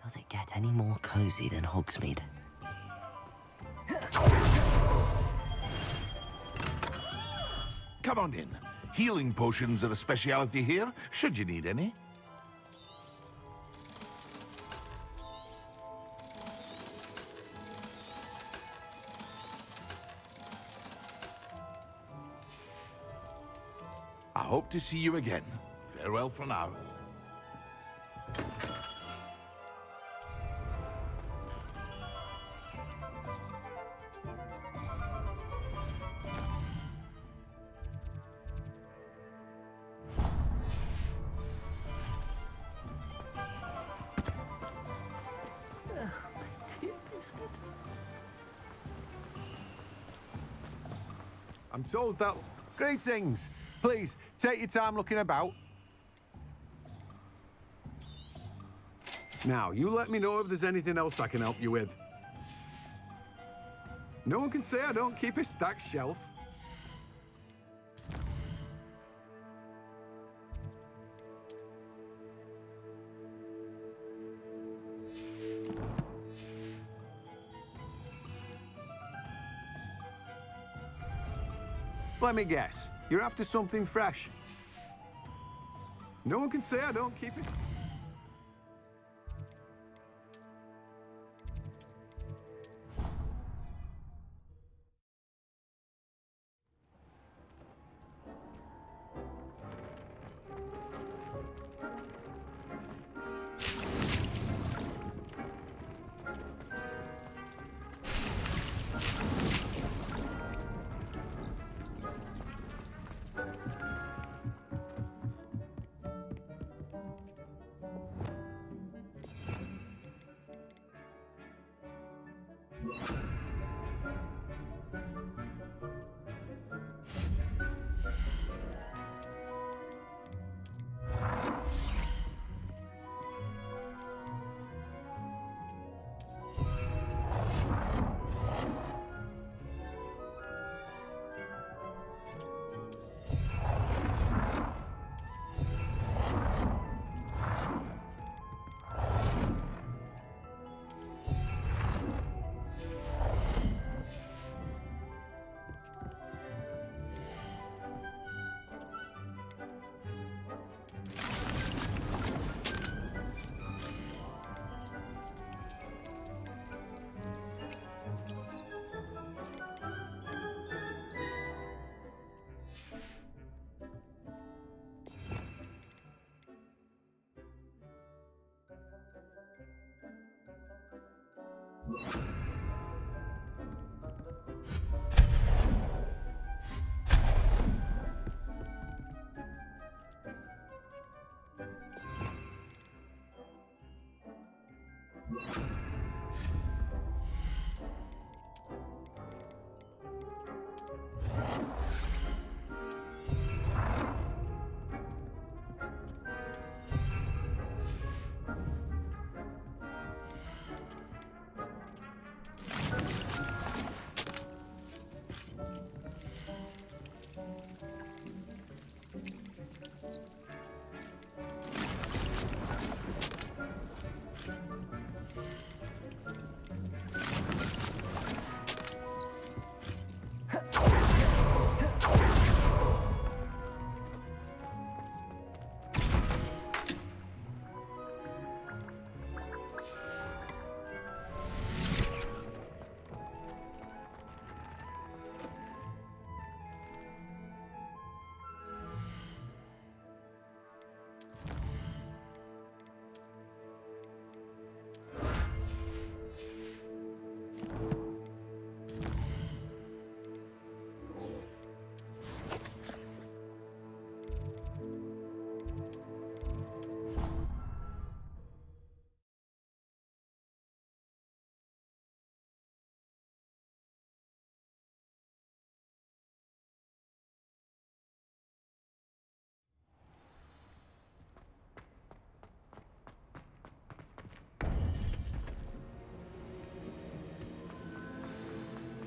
Does it get any more cozy than Hogsmeade? Come on in. Healing potions are a speciality here, should you need any. I hope to see you again. Farewell for now. I'm told that... Greetings! Please, take your time looking about. Now, you let me know if there's anything else I can help you with. No one can say I don't keep a stacked shelf. Let me guess. You're after something fresh. No one can say I don't keep it.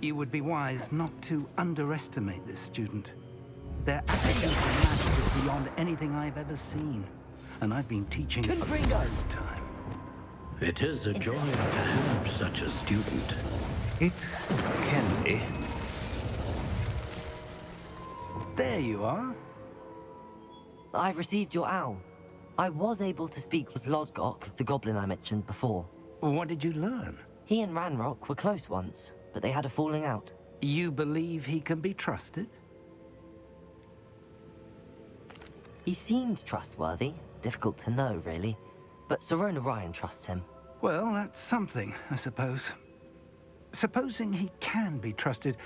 You would be wise not to underestimate this student. Their attitude to math is beyond anything I've ever seen. And I've been teaching for a long time. It is a joy to have such a student. It can be. There you are. I received your owl. I was able to speak with Lodgok, the goblin I mentioned before. What did you learn? He and Ranrock were close once, but they had a falling out. You believe he can be trusted? He seemed trustworthy. Difficult to know, really. But Sirona Ryan trusts him. Well, that's something, I suppose. Supposing he can be trusted,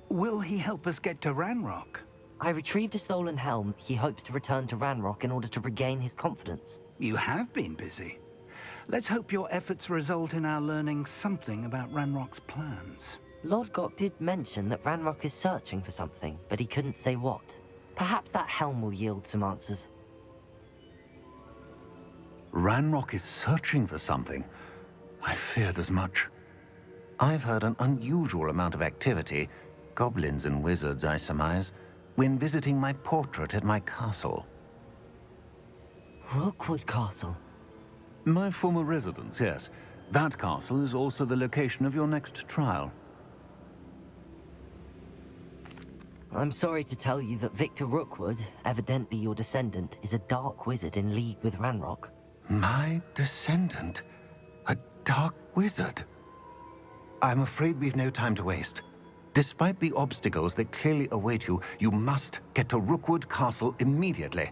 will he help us get to Ranrock? I retrieved a stolen helm he hopes to return to Ranrock in order to regain his confidence. You have been busy. Let's hope your efforts result in our learning something about Ranrock's plans. Lodgok did mention that Ranrock is searching for something, but he couldn't say what. Perhaps that helm will yield some answers. Ranrock is searching for something. I feared as much. I've heard an unusual amount of activity, goblins and wizards, I surmise, when visiting my portrait at my castle. Rookwood Castle. My former residence, yes. That castle is also the location of your next trial. I'm sorry to tell you that Victor Rookwood, evidently your descendant, is a dark wizard in league with Ranrock. My descendant? A dark wizard? I'm afraid we've no time to waste. Despite the obstacles that clearly await you, you must get to Rookwood Castle immediately.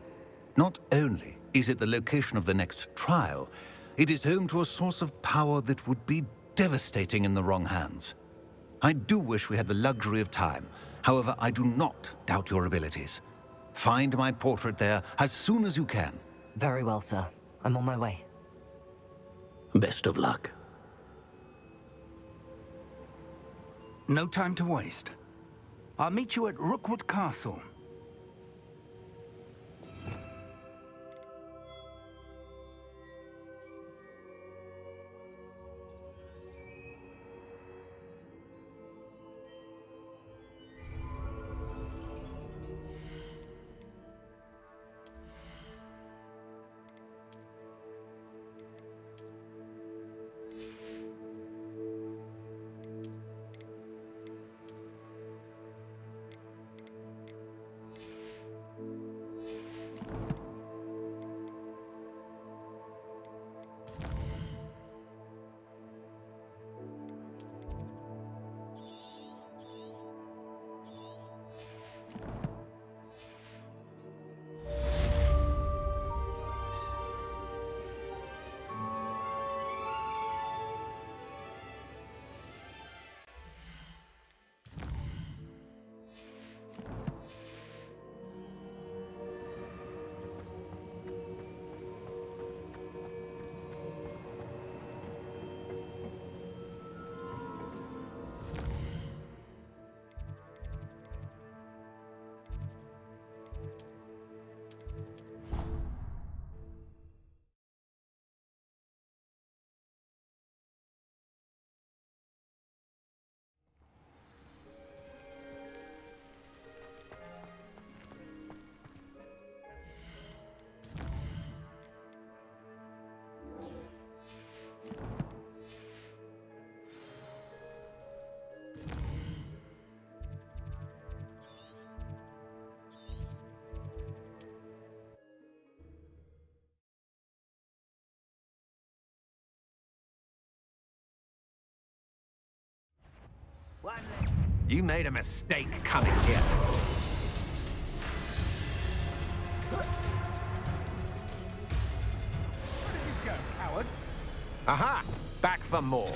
Not only is it the location of the next trial, it is home to a source of power that would be devastating in the wrong hands. I do wish we had the luxury of time. However, I do not doubt your abilities. Find my portrait there as soon as you can. Very well, sir. I'm on my way. Best of luck. No time to waste. I'll meet you at Rookwood Castle. You made a mistake coming here. Where did you go, coward? Aha! Back for more.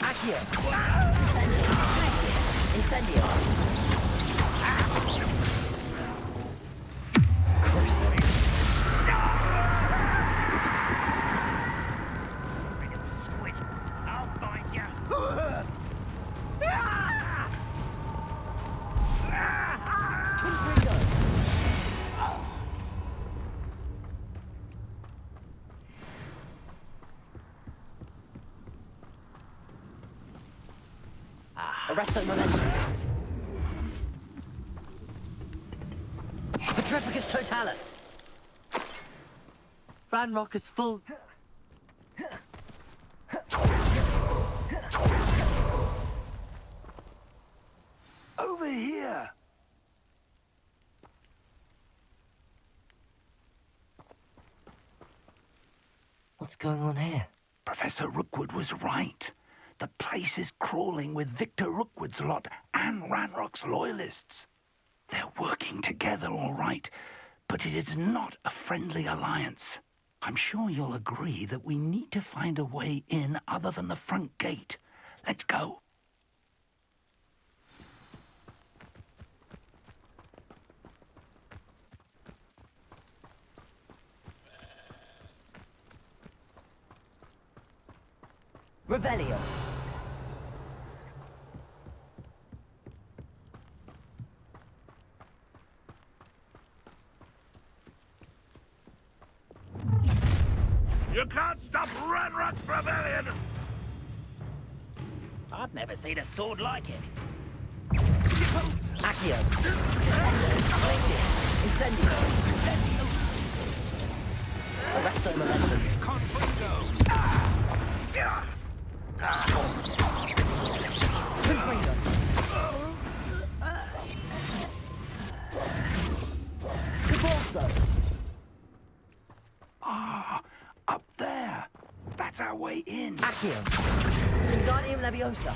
Accio. Incendio. Incendio. Arresto momentum. Centrifugus totalis! Ranrock is full... Over here! What's going on here? Professor Rookwood was right. The place is crawling with Victor Rookwood's lot and Ranrock's loyalists. They're working together, all right, but it is not a friendly alliance. I'm sure you'll agree that we need to find a way in other than the front gate. Let's go. Revelio. You can't stop Ranrock's rebellion! I've never seen a sword like it. Accio. Glacius. Incendio. Arresto momentum. Confringo. Cabalso. Up there. That's our way in. Accio. Wingardium Leviosa.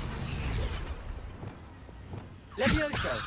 Levioso.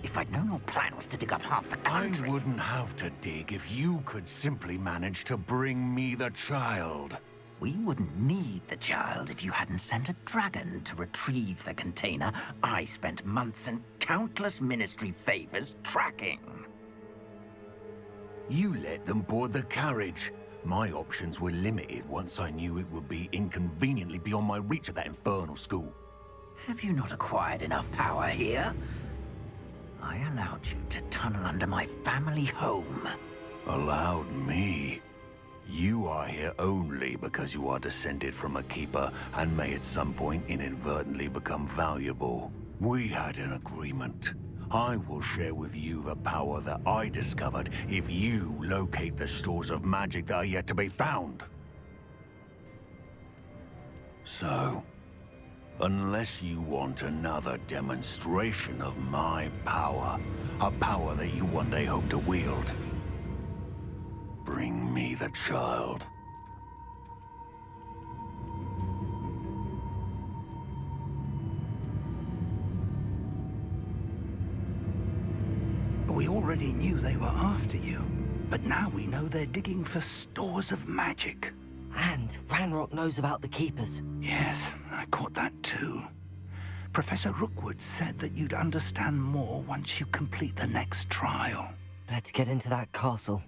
If I'd known your plan was to dig up half the I country... wouldn't have to dig if you could simply manage to bring me the child. We wouldn't need the child if you hadn't sent a dragon to retrieve the container I spent months and countless ministry favors tracking. You let them board the carriage. My options were limited once I knew it would be inconveniently beyond my reach at that infernal school. Have you not acquired enough power here? I allowed you to tunnel under my family home. Allowed me? You are here only because you are descended from a keeper and may at some point inadvertently become valuable. We had an agreement. I will share with you the power that I discovered if you locate the stores of magic that are yet to be found. So, unless you want another demonstration of my power, a power that you one day hope to wield, bring me the child. We already knew they were after you, but now we know they're digging for stores of magic. And Ranrock knows about the Keepers. Yes, I caught that too. Professor Rookwood said that you'd understand more once you complete the next trial. Let's get into that castle.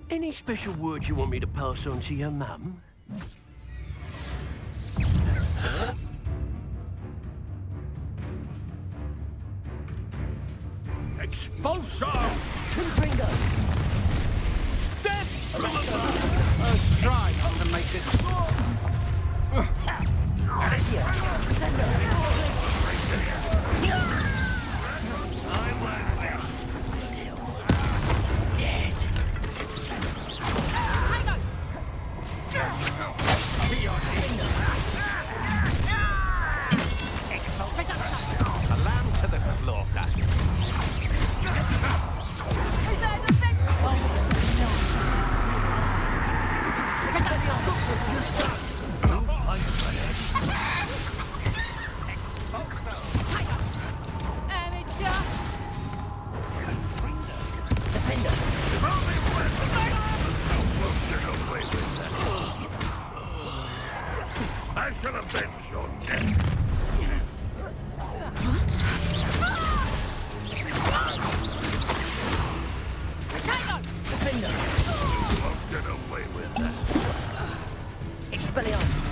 Any special words you want me to pass on to your mum? Expulso! Confringo! Try not to make this... Accio! Sendo! A lamb to the slaughter. I shall avenge your death. Defender! Won't get away with that. Expelliarmus!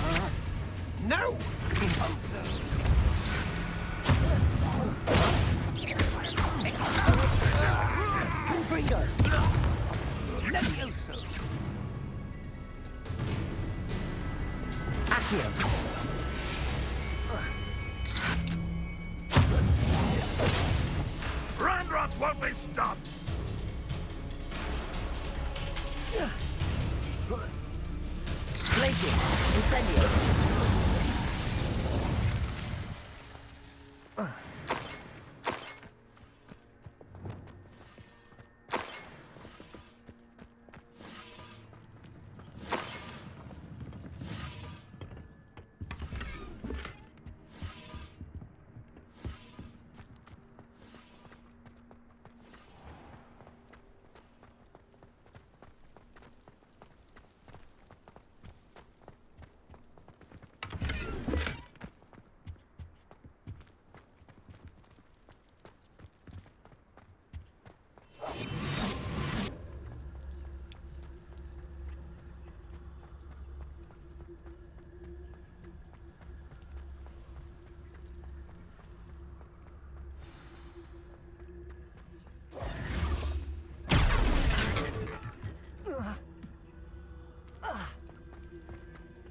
Confringo! Levioso! Accio! Ranrock won't be stopped! Glacius! Incendio!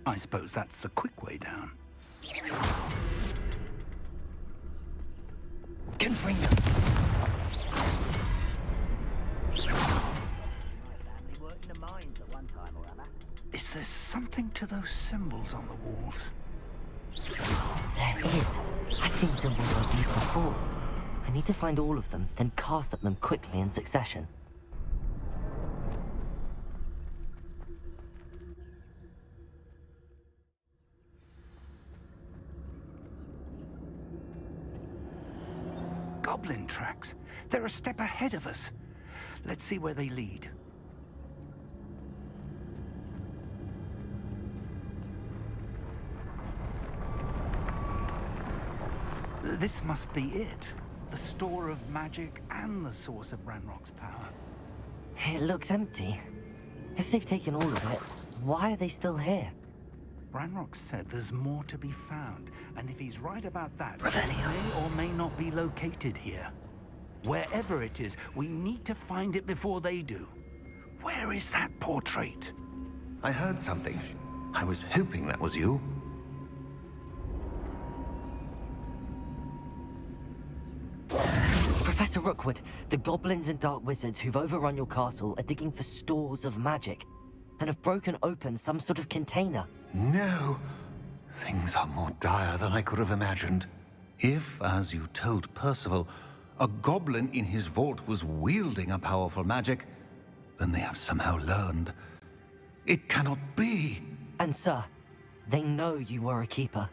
I suppose that's the quick way down. Confringo! Is there something to those symbols on the walls? There is. I've seen symbols like these before. I need to find all of them, then cast at them quickly in succession. Goblin tracks. They're a step ahead of us. Let's see where they lead. This must be it. The store of magic and the source of Ranrock's power. It looks empty. If they've taken all of it, why are they still here? Ranrock said there's more to be found, and if he's right about that, Revelio. it may or may not be located here. Wherever it is, we need to find it before they do. Where is that portrait? I heard something. I was hoping that was you. Professor Rookwood, the goblins and dark wizards who've overrun your castle are digging for stores of magic and have broken open some sort of container. No. Things are more dire than I could have imagined. If, as you told Percival, a goblin in his vault was wielding a powerful magic, then they have somehow learned. It cannot be. And sir, they know you were a keeper.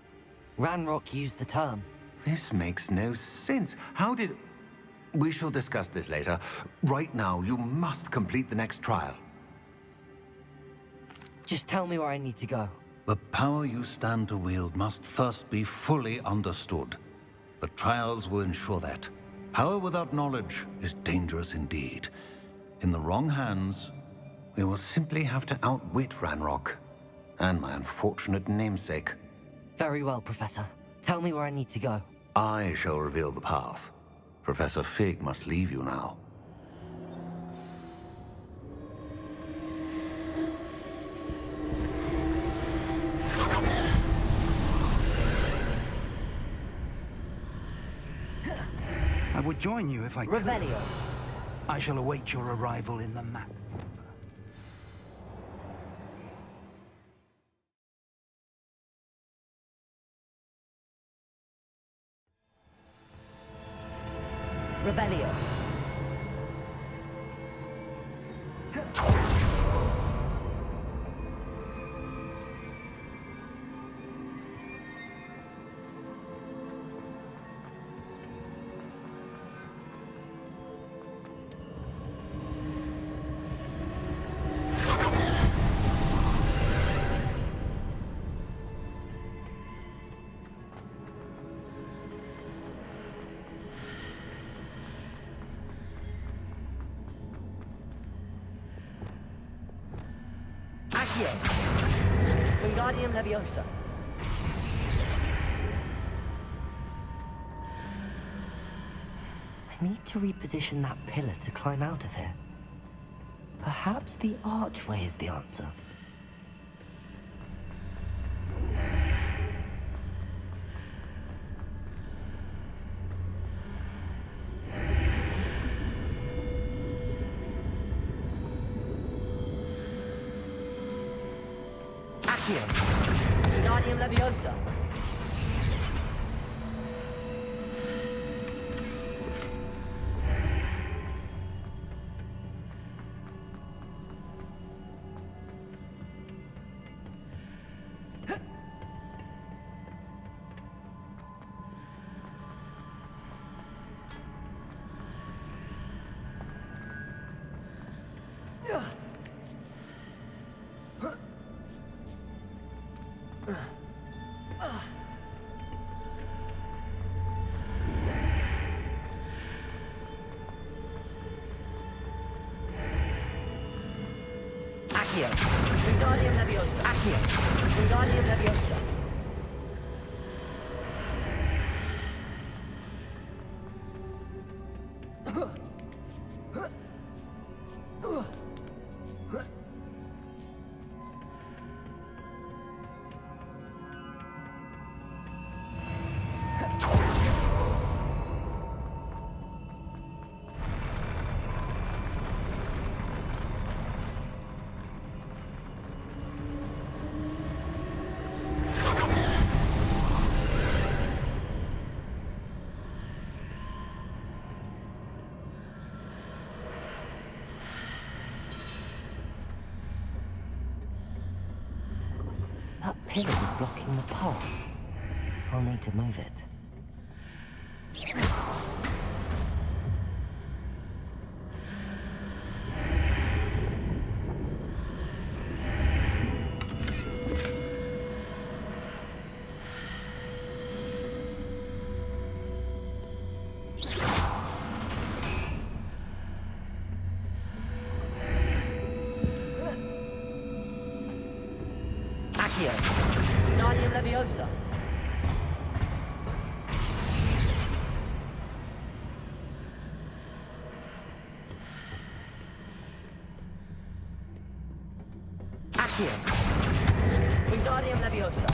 Ranrock used the term. This makes no sense. How did... We shall discuss this later. Right now, you must complete the next trial. Just tell me where I need to go. The power you stand to wield must first be fully understood. The trials will ensure that. Power without knowledge is dangerous indeed. In the wrong hands, we will simply have to outwit Ranrock and my unfortunate namesake. Very well, Professor. Tell me where I need to go. I shall reveal the path. Professor Fig must leave you now. I would join you if I could. Revelio. I shall await your arrival in the map. Revelio. Accio. Wingardium Leviosa. I need to reposition that pillar to climb out of here. Perhaps the archway is the answer. Accio! Wingardium Leviosa! Accio! Wingardium Leviosa! Accio! Wingardium Leviosa! That pillar is blocking the path. I'll need to move it. Accio! Wingardium Leviosa! Accio! Wingardium Leviosa!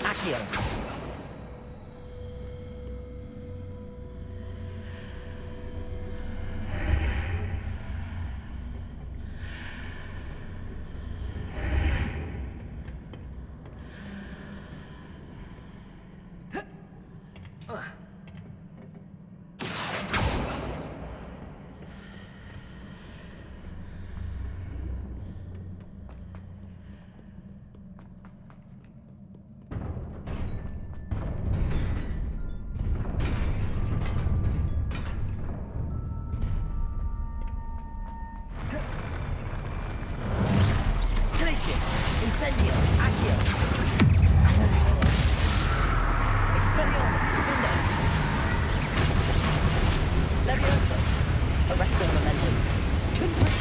Accio! Incendio! Accio! Crucio! Expelliarmus! Fundo! Levioso! Arresto momentum! Conflict!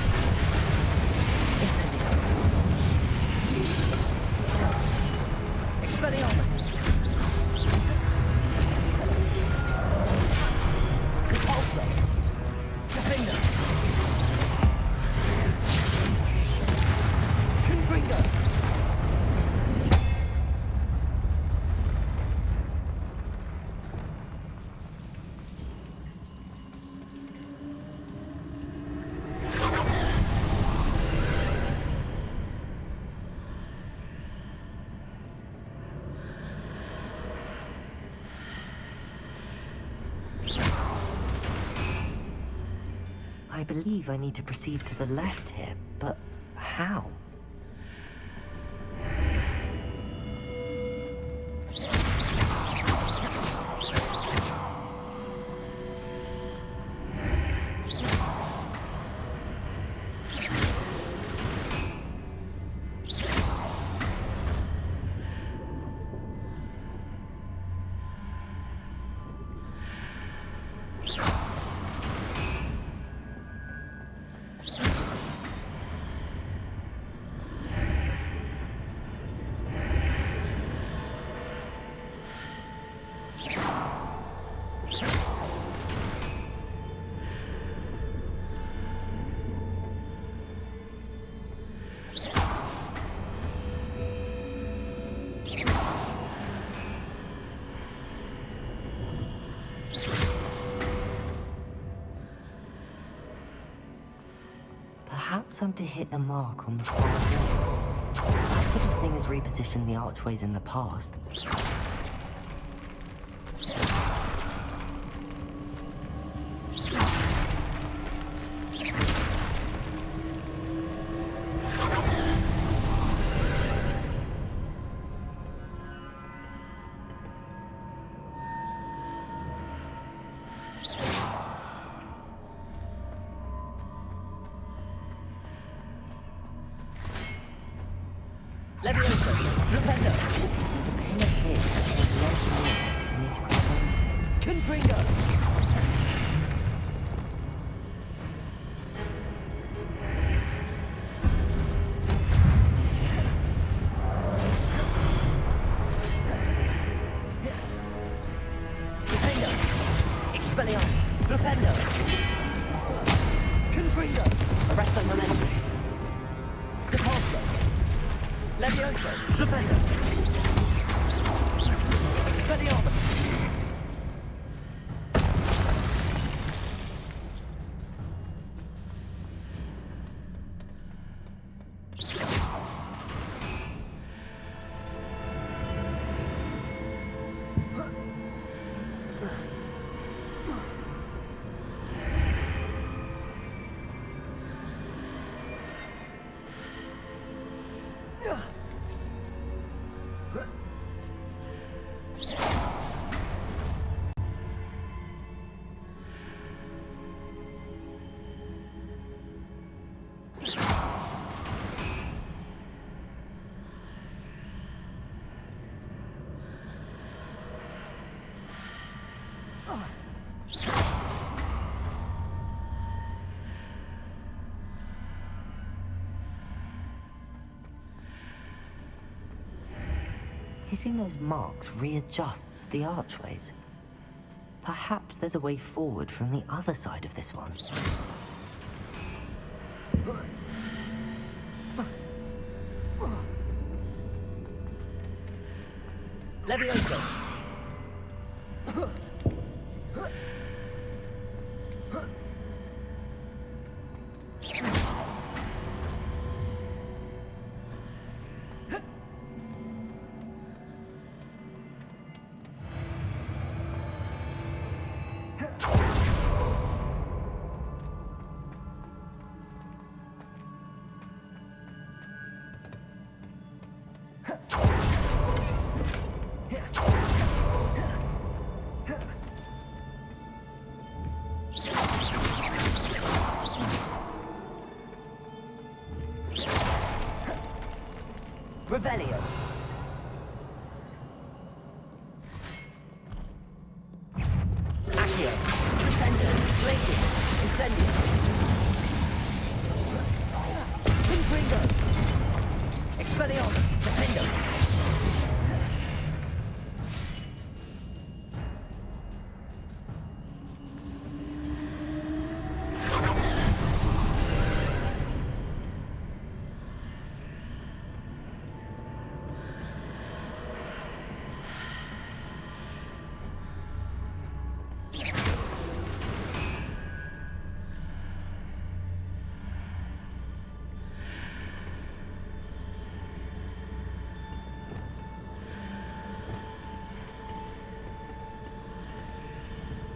Incendio! Expelliarmus! Repulso! Defender! Confringo! I believe I need to proceed to the left here, but how? Perhaps I'm to hit a mark on the far wall. That sort of thing has repositioned the archways in the past. Leviosa, Flipendo, There's a pillar here with ledge near it for me to grab onto. Confringo. Confringo. Expelliarmus, Flipendo. Confringo. Arresto Momentum. Depulso. Leviosa, Flipendo. Expelliarmus. Hitting those marks readjusts the archways. Perhaps there's a way forward from the other side of this one. Leviosa. Revelio. Accio. Crescendo. Glacius. Incendius. Confringo. Expelliarmus. Defendo.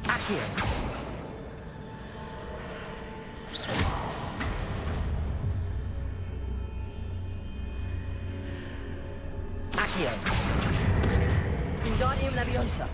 Accio. Accio. Wingardium Leviosa.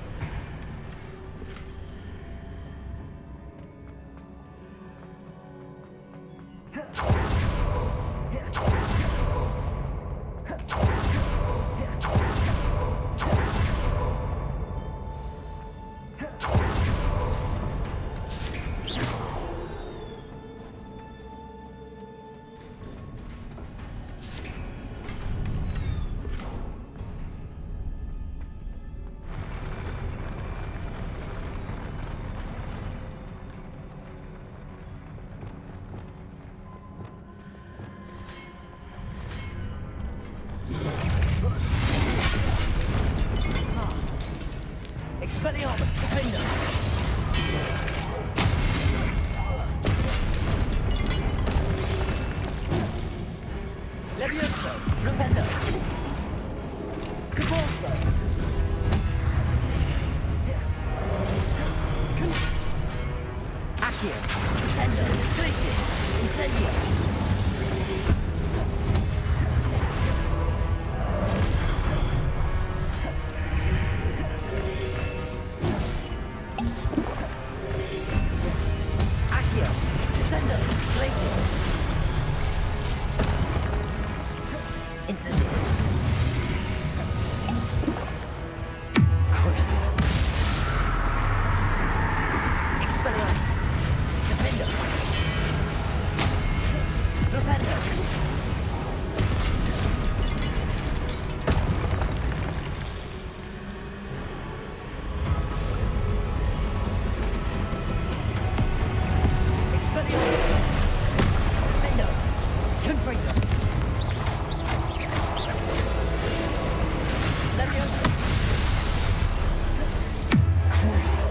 Expelliarmus, Defender. Flipendo. Cabalso. Accio. Descendo. Glacius. Incendio. Accio. Descendo. Glacius. Incendio. Crucio. Expelliarmus. Defendo. Flipendo. Expelliarmus. Defendo. Confringo. Leviosa. Crucio.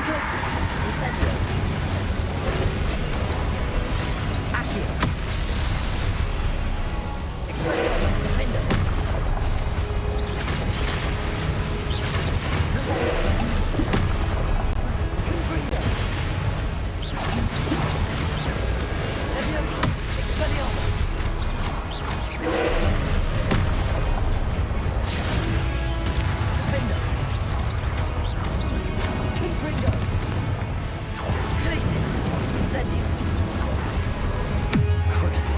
Glacius. Incendio. Accio. Expelliarmus. Defendo. Confringo. Leviosa. Expelliarmus. Defendo. Confringo. Glacius. Incendio. Crucio.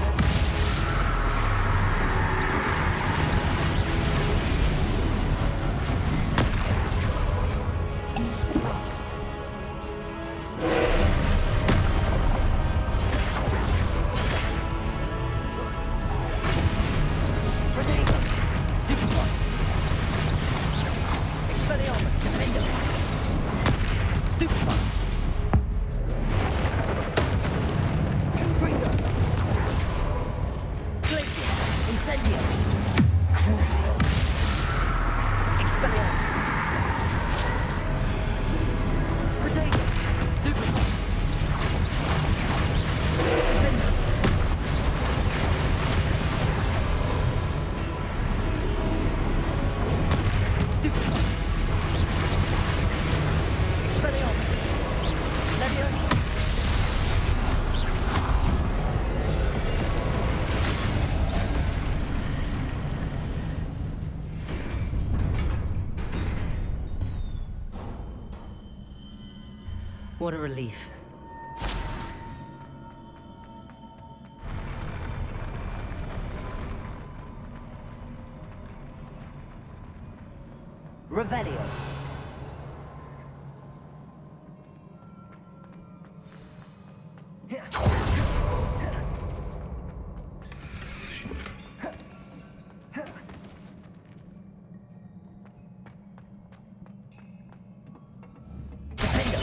Protego. Stupefy. Expelliarmus. Defendo. Stupefy. Confringo. Glacius. Incendio. Crucio. Expelliarmus. Protego. Stupefy. Defendo. Stupefy. Expelliarmus. Leviosa. What a relief. Revelio. Defendo.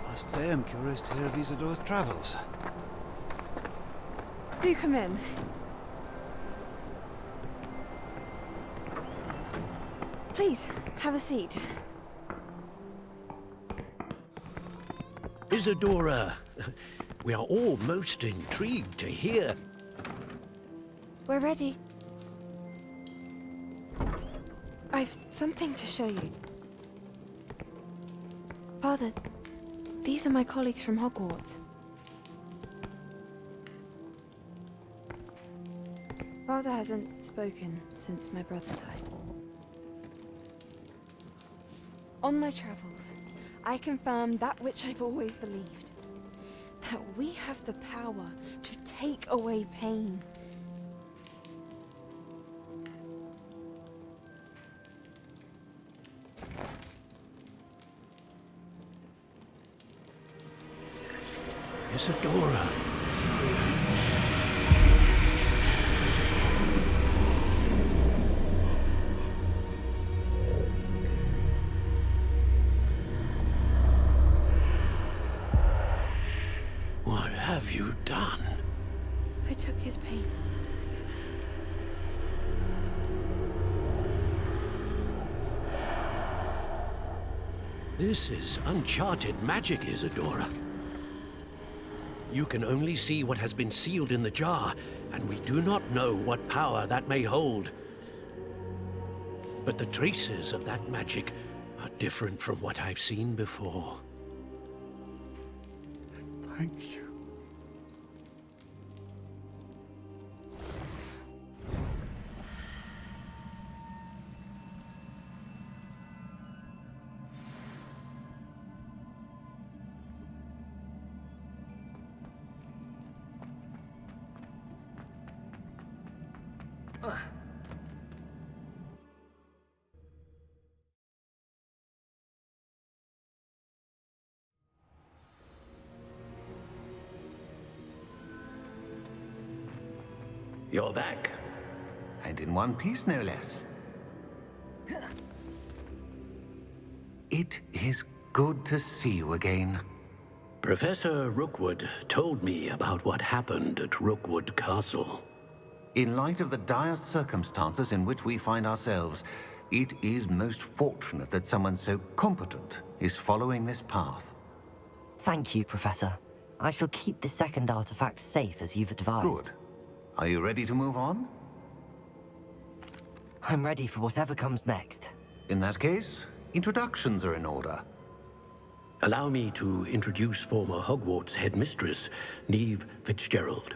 I must say I'm curious to hear of Isadore's travels. Do come in. Please, have a seat. Isadora, we are all most intrigued to hear. We're ready. I've something to show you. Father, these are my colleagues from Hogwarts. Father hasn't spoken since my brother died. On my travels, I confirmed that which I've always believed. That we have the power to take away pain. Isadora. What have you done? I took his pain. This is uncharted magic, Isadora. You can only see what has been sealed in the jar, and we do not know what power that may hold. But the traces of that magic are different from what I've seen before. Thank you. You're back. And in one piece, no less. It is good to see you again. Professor Rookwood told me about what happened at Rookwood Castle. In light of the dire circumstances in which we find ourselves, it is most fortunate that someone so competent is following this path. Thank you, Professor. I shall keep the second artifact safe as you've advised. Good. Are you ready to move on? I'm ready for whatever comes next. In that case, introductions are in order. Allow me to introduce former Hogwarts headmistress, Neve Fitzgerald.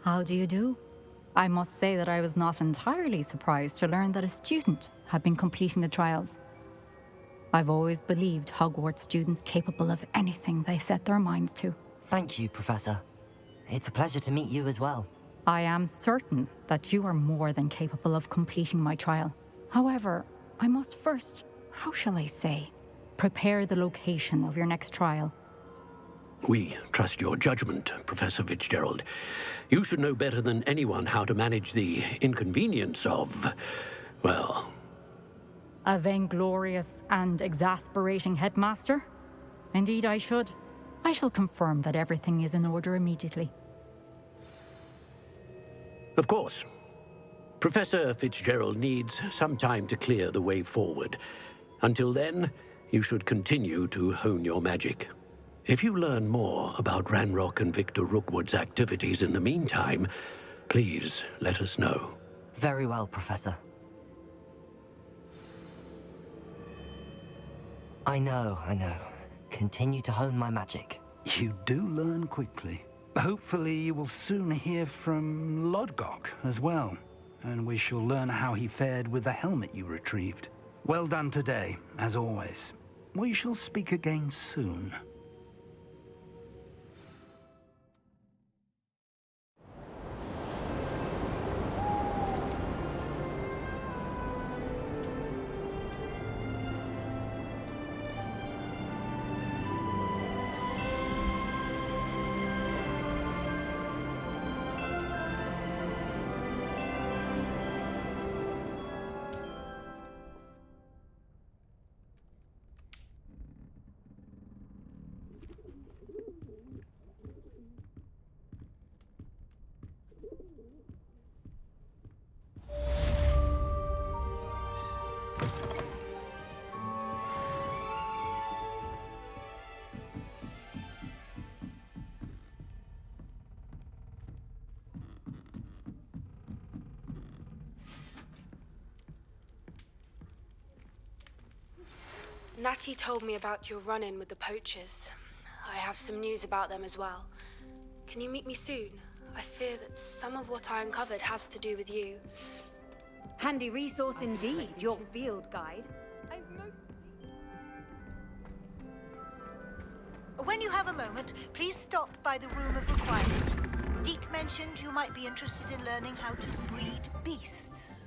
How do you do? I must say that I was not entirely surprised to learn that a student had been completing the trials. I've always believed Hogwarts students capable of anything they set their minds to. Thank you, Professor. It's a pleasure to meet you as well. I am certain that you are more than capable of completing my trial. However, I must first, how shall I say, prepare the location of your next trial. We trust your judgment, Professor Fitzgerald. You should know better than anyone how to manage the inconvenience of, well... A vainglorious and exasperating headmaster? Indeed I should. I shall confirm that everything is in order immediately. Of course. Professor Fitzgerald needs some time to clear the way forward. Until then, you should continue to hone your magic. If you learn more about Ranrock and Victor Rookwood's activities in the meantime, please let us know. Very well, Professor. I know. Continue to hone my magic. You do learn quickly. Hopefully you will soon hear from Lodgok as well, and we shall learn how he fared with the helmet you retrieved. Well done today, as always. We shall speak again soon. Natty told me about your run-in with the poachers. I have some news about them as well. Can you meet me soon? I fear that some of what I uncovered has to do with you. Handy resource indeed, your field guide. When you have a moment, please stop by the Room of Requirement. Deke mentioned you might be interested in learning how to breed beasts.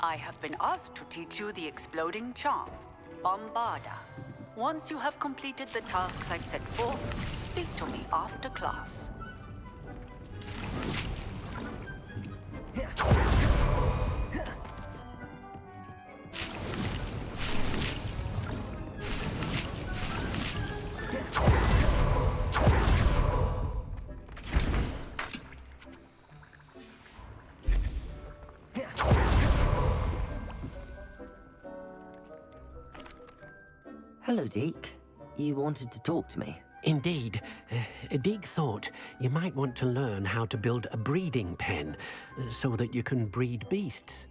I have been asked to teach you the exploding charm, Bombarda. Once you have completed the tasks I've set forth, speak to me after class. Hello, Deke. You wanted to talk to me? Indeed. Deke thought you might want to learn how to build a breeding pen so that you can breed beasts.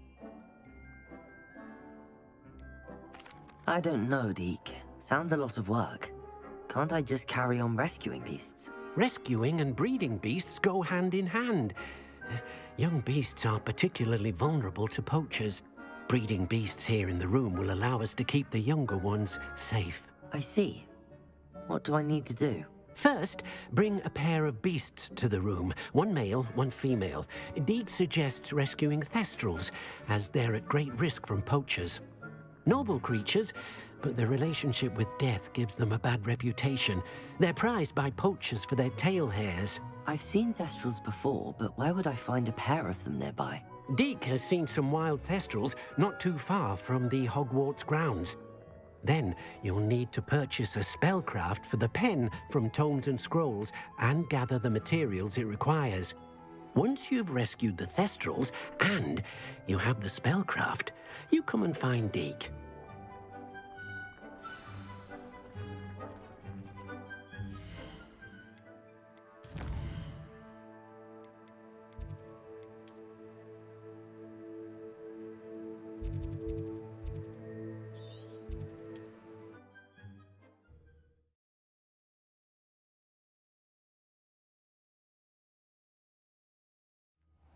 I don't know, Deke. Sounds a lot of work. Can't I just carry on rescuing beasts? Rescuing and breeding beasts go hand in hand. Young beasts are particularly vulnerable to poachers. Breeding beasts here in the room will allow us to keep the younger ones safe. I see. What do I need to do? First, bring a pair of beasts to the room. One male, one female. Deke suggests rescuing thestrals, as they're at great risk from poachers. Noble creatures, but their relationship with death gives them a bad reputation. They're prized by poachers for their tail hairs. I've seen thestrals before, but where would I find a pair of them nearby? Deke has seen some wild thestrals not too far from the Hogwarts grounds. Then you'll need to purchase a spellcraft for the pen from Tomes and Scrolls and gather the materials it requires. Once you've rescued the thestrals and you have the spellcraft, you come and find Deke.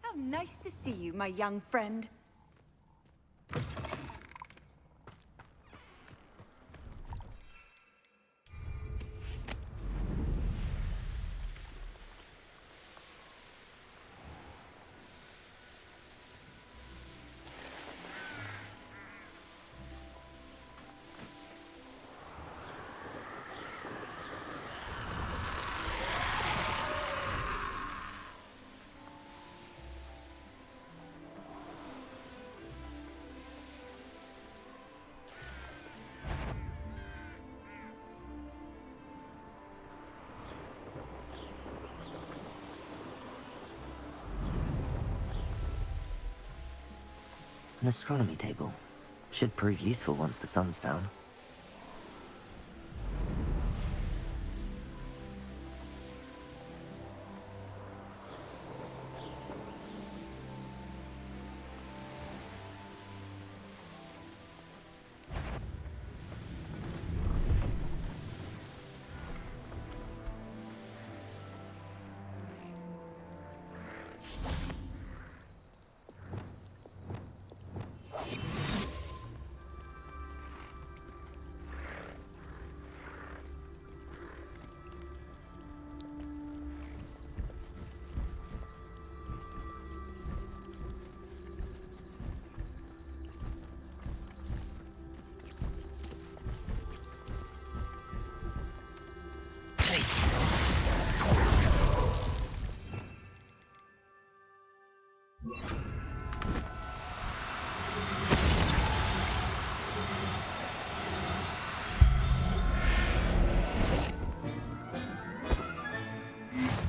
How nice to see you, my young friend. An astronomy table. Should prove useful once the sun's down.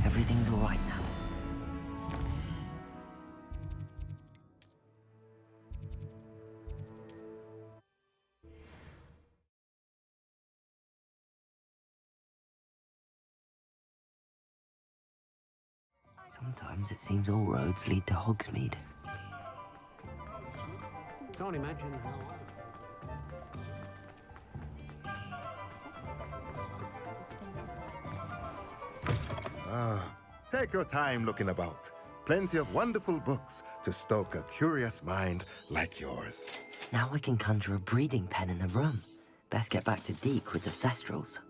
Everything's all right now. Sometimes it seems all roads lead to Hogsmeade. Can't imagine how... Take your time looking about. Plenty of wonderful books to stoke a curious mind like yours. Now I can conjure a breeding pen in the room. Best get back to Deke with the thestrals.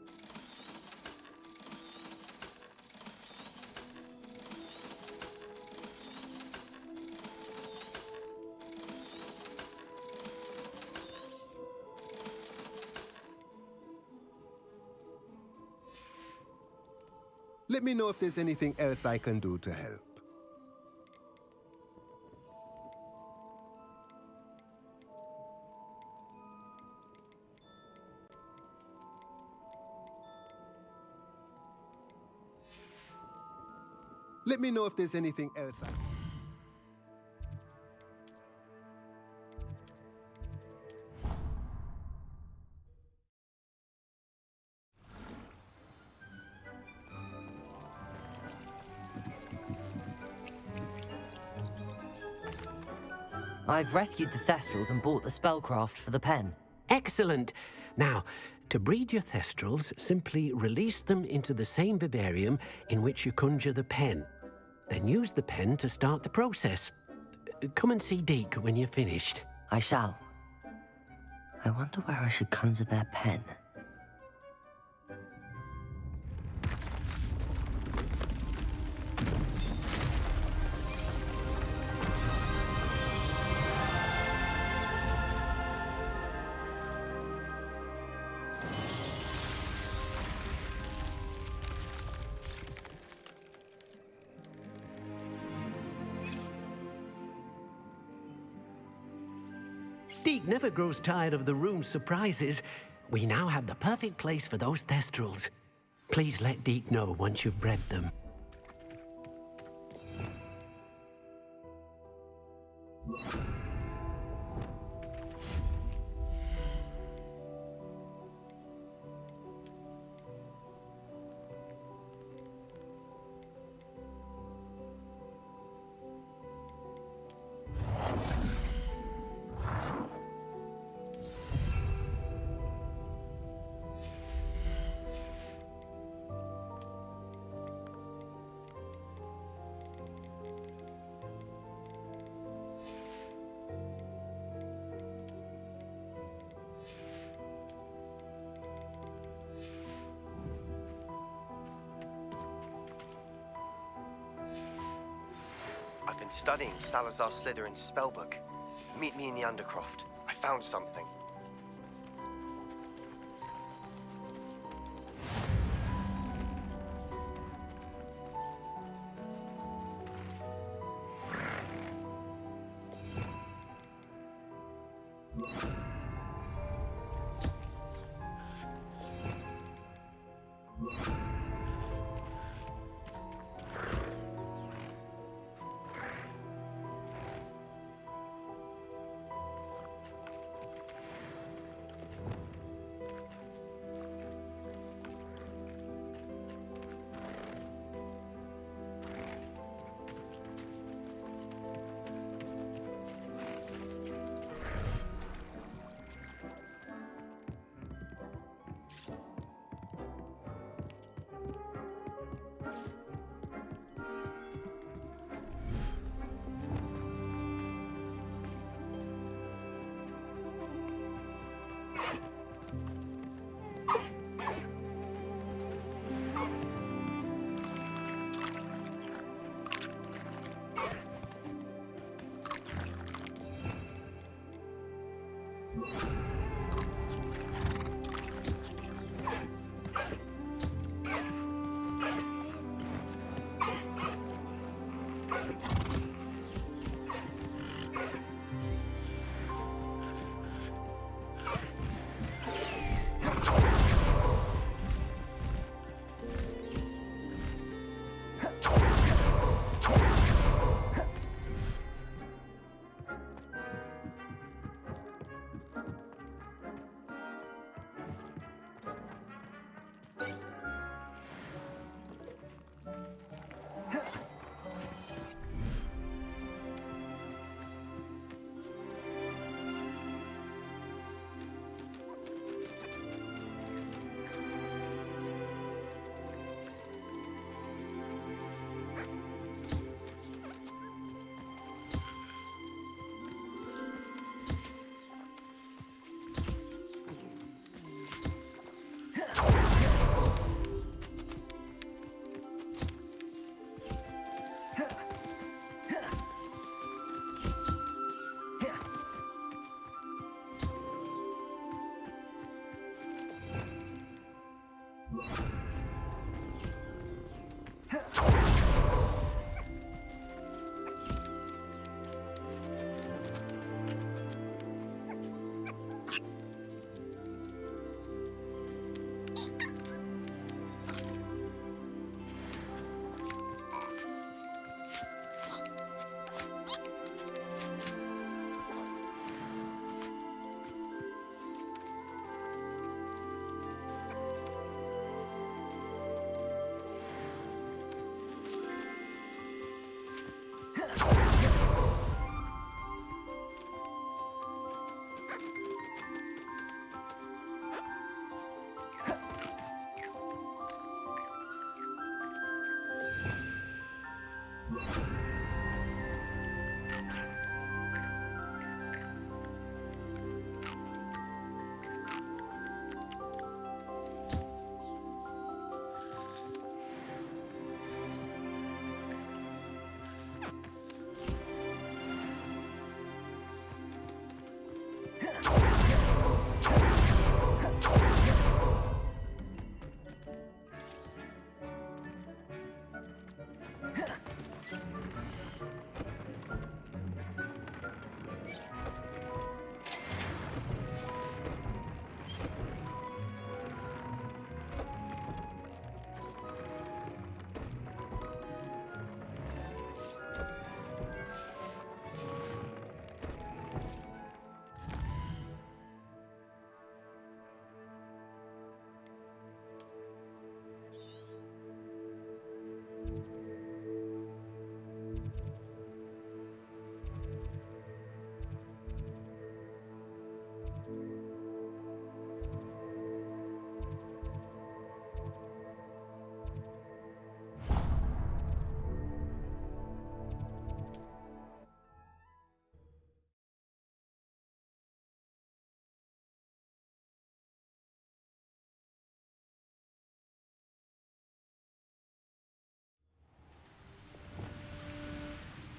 Let me know if there's anything else I can do to help. Let me know if there's anything else I... I've rescued the Thestrals and bought the spellcraft for the pen. Excellent. Now, to breed your Thestrals, simply release them into the same vivarium in which you conjure the pen. Then use the pen to start the process. Come and see Deke when you're finished. I shall. I wonder where I should conjure their pen. Deke never grows tired of the room's surprises. We now have the perfect place for those Thestrals. Please let Deke know once you've bred them. I've been studying Salazar Slytherin's spellbook. Meet me in the Undercroft. I found something.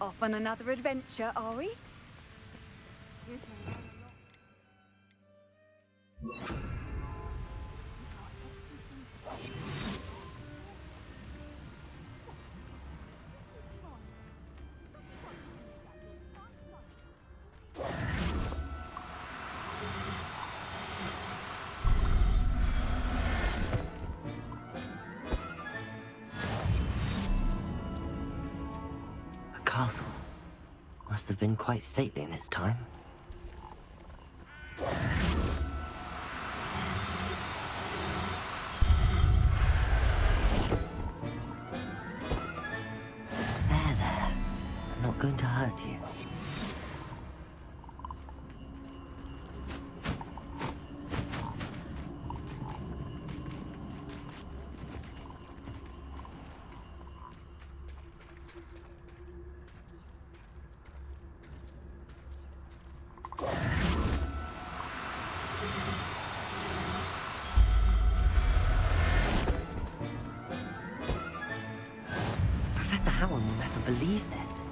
Off on another adventure, are we? A castle. Must have been quite stately in its time. There. I'm not going to hurt you. Professor Howard will never believe this.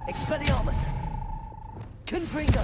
Expelliarmus! Confringo!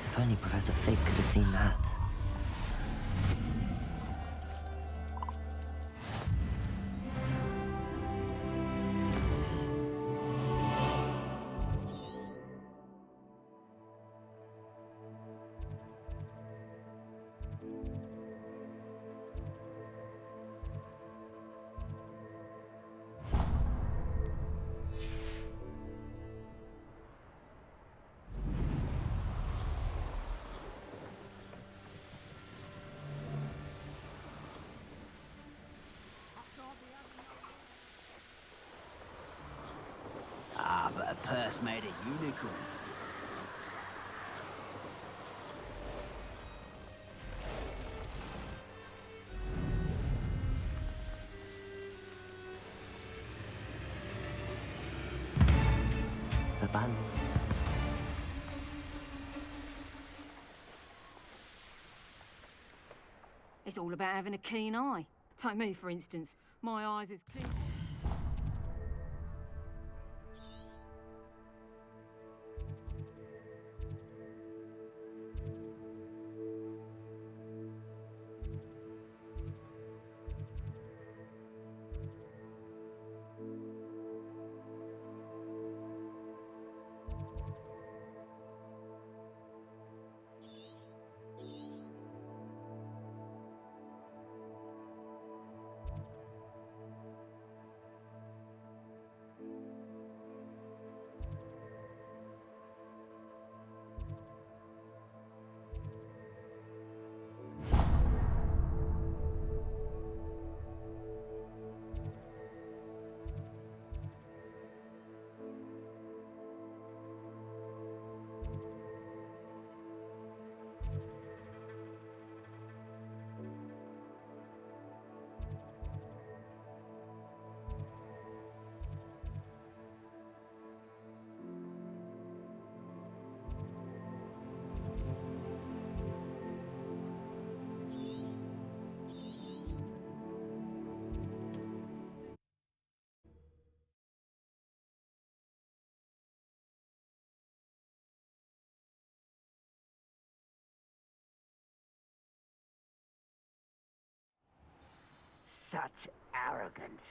If only Professor Fig could have seen that. Ah, but a purse made a unicorn. The band. It's all about having a keen eye. Take me, for instance. My eyes is keen. Such arrogance.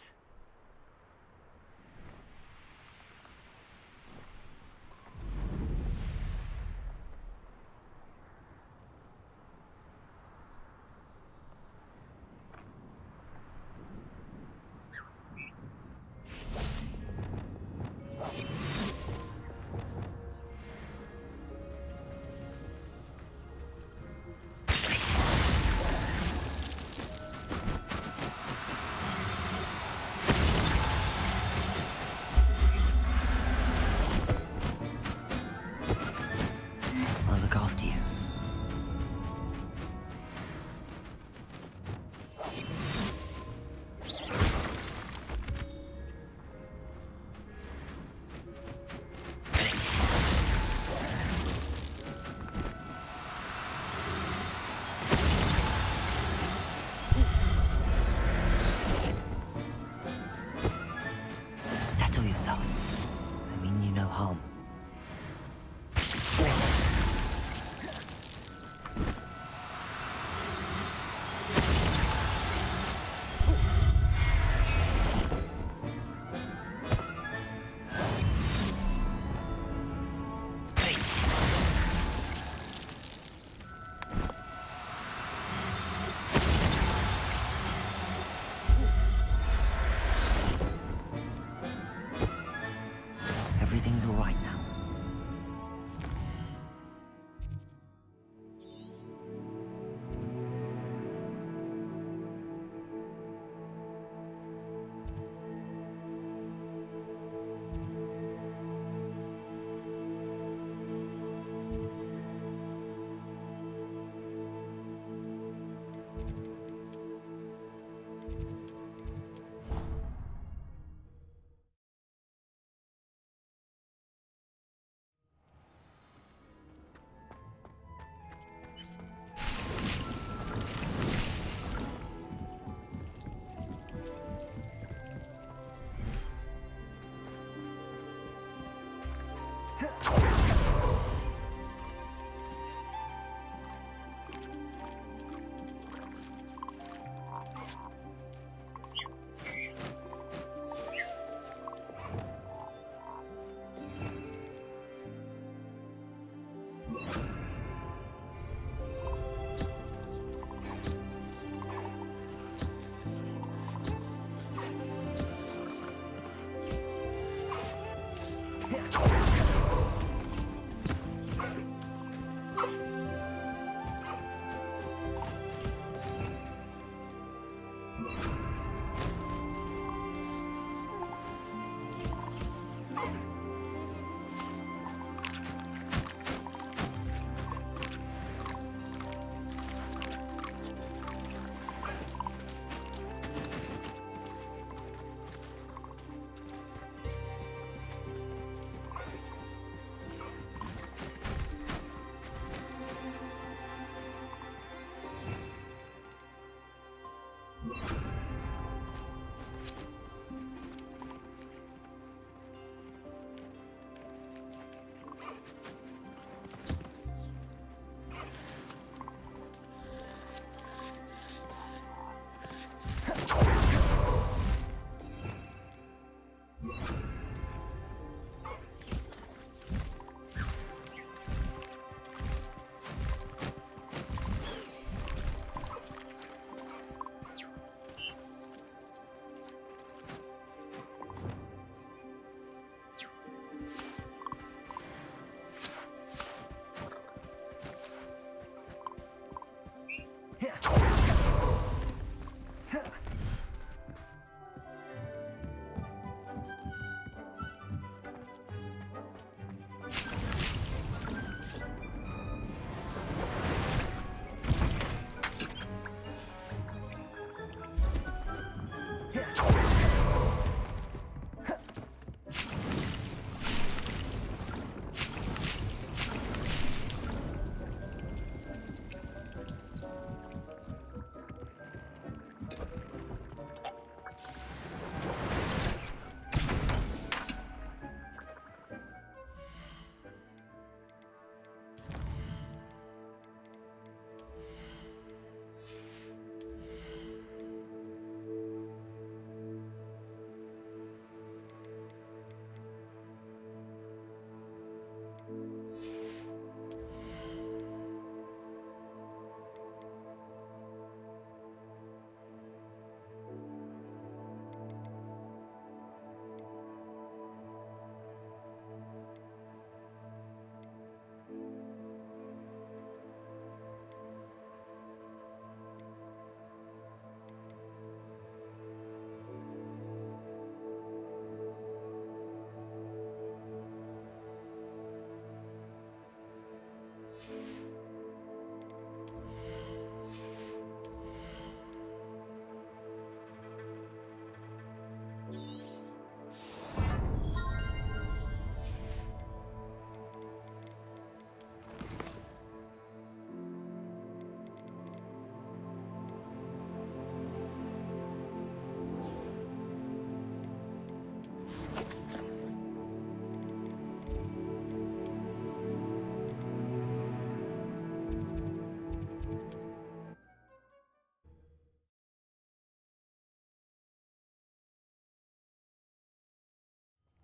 I'll look after you. Settle yourself. I mean you no harm.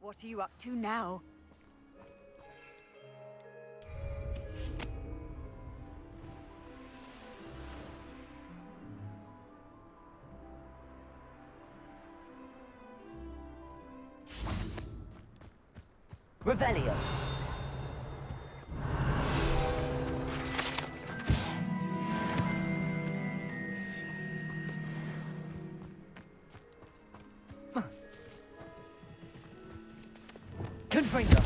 What are you up to now? Revelio. Confringo.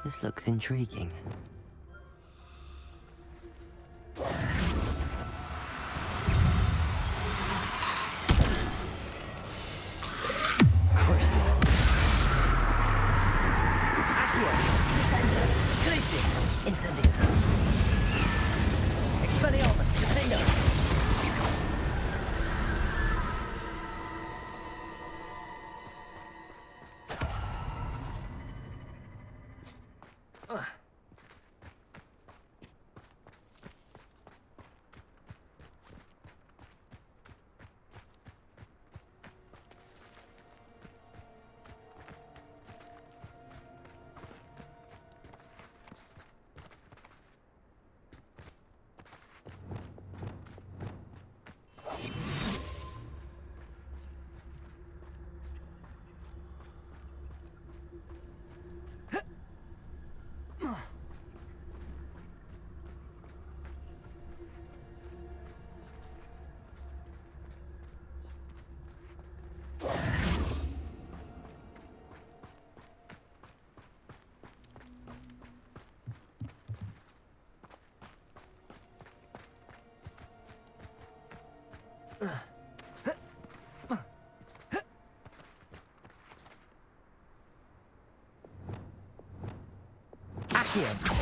This looks intriguing. Crucible. Accio. Descendo. Crisis. Incendio. Expelliarmus. Defendo. Accio.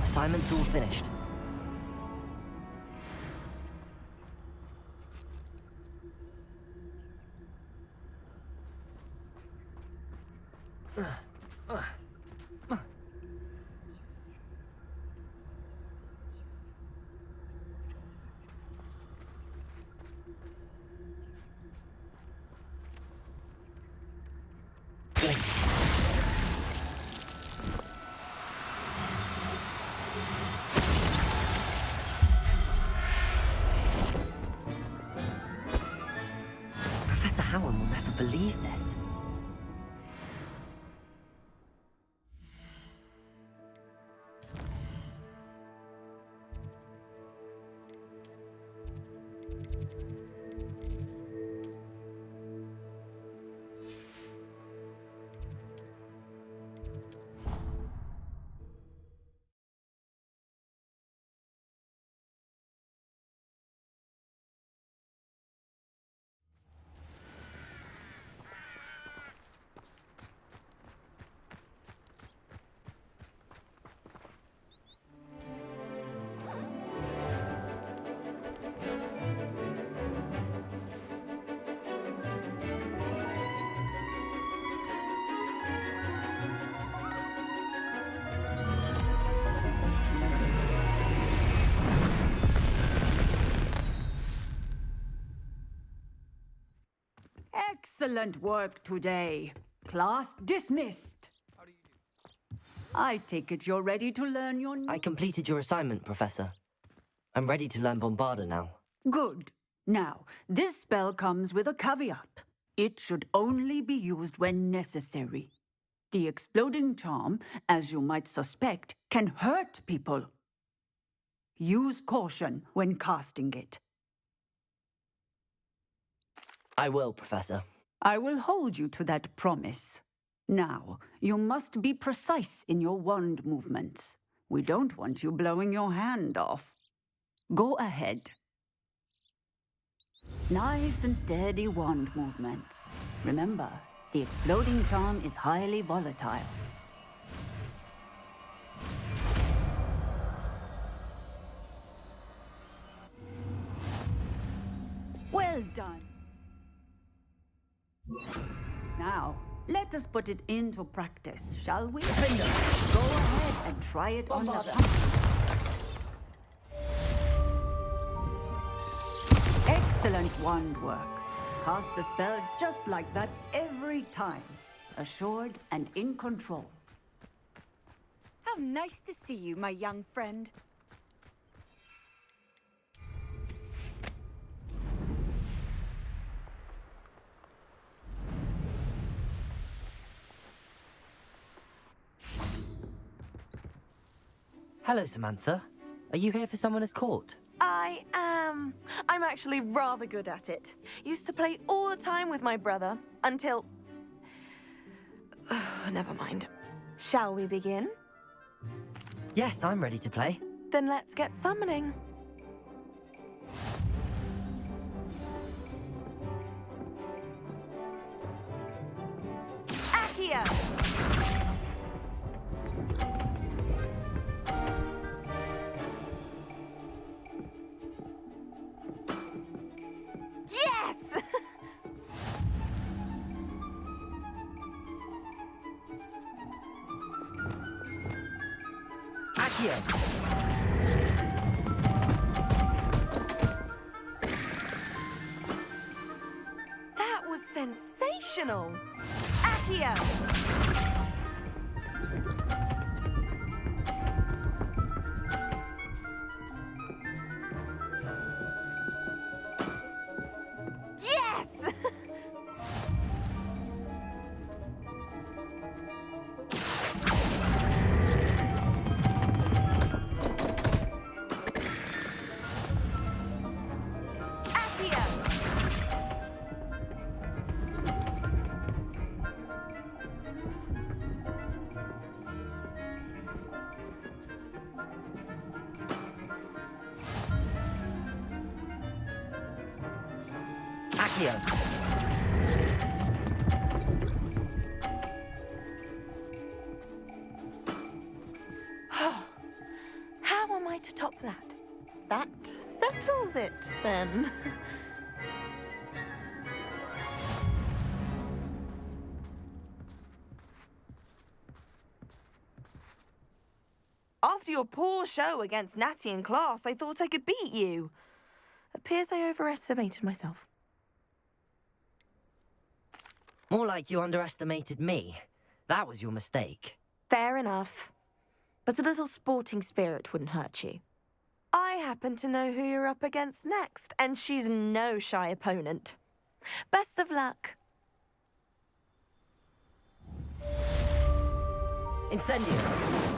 Assignment's all finished. Professor Howard will never believe this. Excellent work today. Class dismissed. I take it you're ready to learn your... I completed your assignment, Professor. I'm ready to learn Bombarda now. Good. Now, this spell comes with a caveat. It should only be used when necessary. The exploding charm, as you might suspect, can hurt people. Use caution when casting it. I will, Professor. I will hold you to that promise. Now, you must be precise in your wand movements. We don't want you blowing your hand off. Go ahead. Nice and steady wand movements. Remember, the exploding charm is highly volatile. Well done. Now, let us put it into practice, shall we? Go ahead and try it on the pumpkin. Excellent wand work. Cast the spell just like that every time. Assured and in control. How nice to see you, my young friend. Hello, Samantha. Are you here for someone as court? I am. I'm actually rather good at it. Used to play all the time with my brother, until... Never mind. Shall we begin? Yes, I'm ready to play. Then let's get summoning. Accio! Yes! Accio! That was sensational! Accio! Yes! Accio! How am I to top that? That settles it, then. After your poor show against Natty in class, I thought I could beat you. Appears I overestimated myself. More like you underestimated me. That was your mistake. Fair enough. But a little sporting spirit wouldn't hurt you. I happen to know who you're up against next, and she's no shy opponent. Best of luck. Incendio!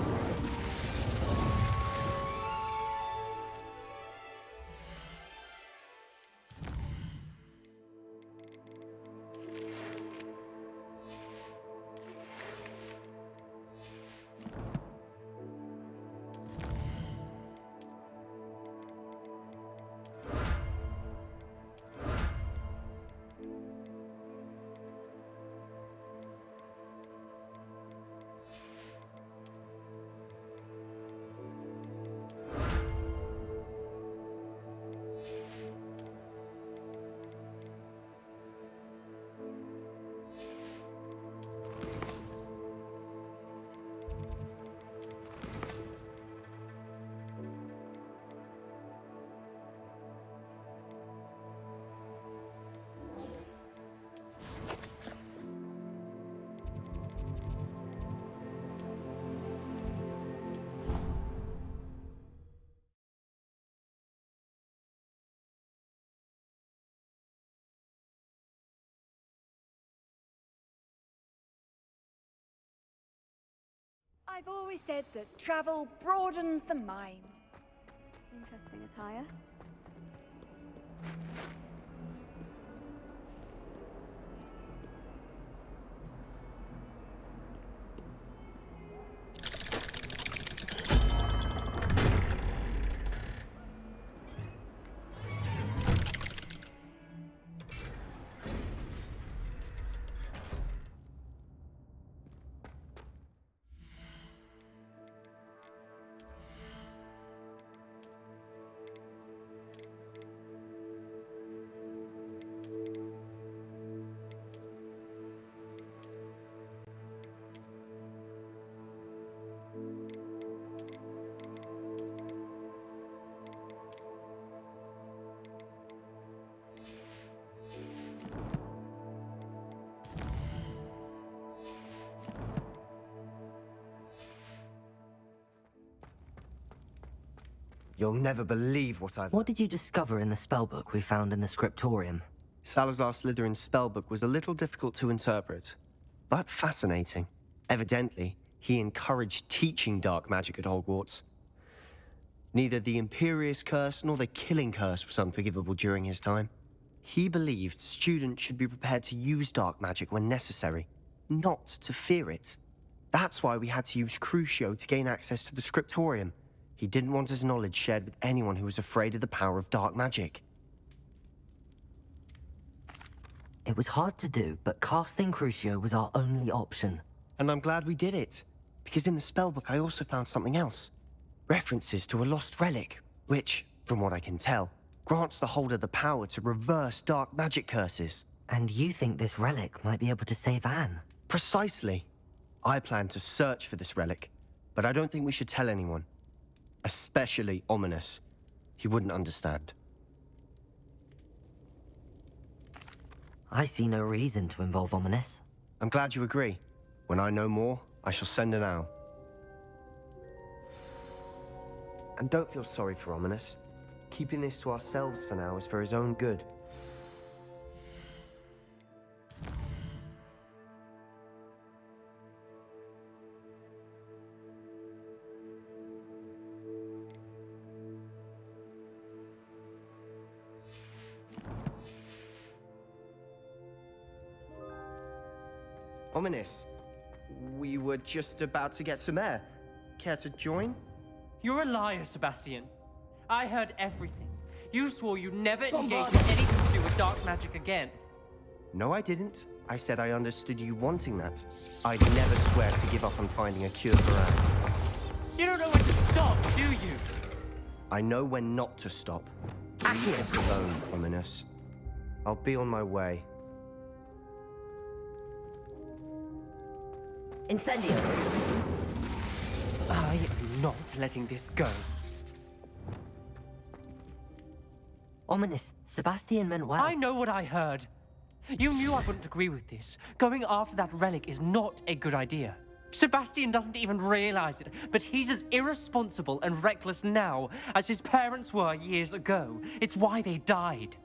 I've always said that travel broadens the mind. Interesting attire. You'll never believe what I've... What did you discover in the spellbook we found in the scriptorium? Salazar Slytherin's spellbook was a little difficult to interpret, but fascinating. Evidently, he encouraged teaching dark magic at Hogwarts. Neither the Imperious Curse nor the Killing Curse was unforgivable during his time. He believed students should be prepared to use dark magic when necessary, not to fear it. That's why we had to use Crucio to gain access to the scriptorium. He didn't want his knowledge shared with anyone who was afraid of the power of dark magic. It was hard to do, but casting Crucio was our only option. And I'm glad we did it, because in the spellbook I also found something else. References to a lost relic, which, from what I can tell, grants the holder the power to reverse dark magic curses. And you think this relic might be able to save Anne? Precisely. I plan to search for this relic, but I don't think we should tell anyone. Especially Ominous. He wouldn't understand. I see no reason to involve Ominous. I'm glad you agree. When I know more, I shall send an owl. And don't feel sorry for Ominous. Keeping this to ourselves for now is for his own good. Ominous, we were just about to get some air. Care to join? You're a liar, Sebastian. I heard everything. You swore you'd never engage in anything to do with dark magic again. No, I didn't. I said I understood you wanting that. I'd never swear to give up on finding a cure for Anne. You don't know when to stop, do you? I know when not to stop. Leave us alone, Ominous. I'll be on my way. Incendio! I am not letting this go. Ominous, Sebastian meant well. I know what I heard. You knew I wouldn't agree with this. Going after that relic is not a good idea. Sebastian doesn't even realize it, but he's as irresponsible and reckless now as his parents were years ago. It's why they died.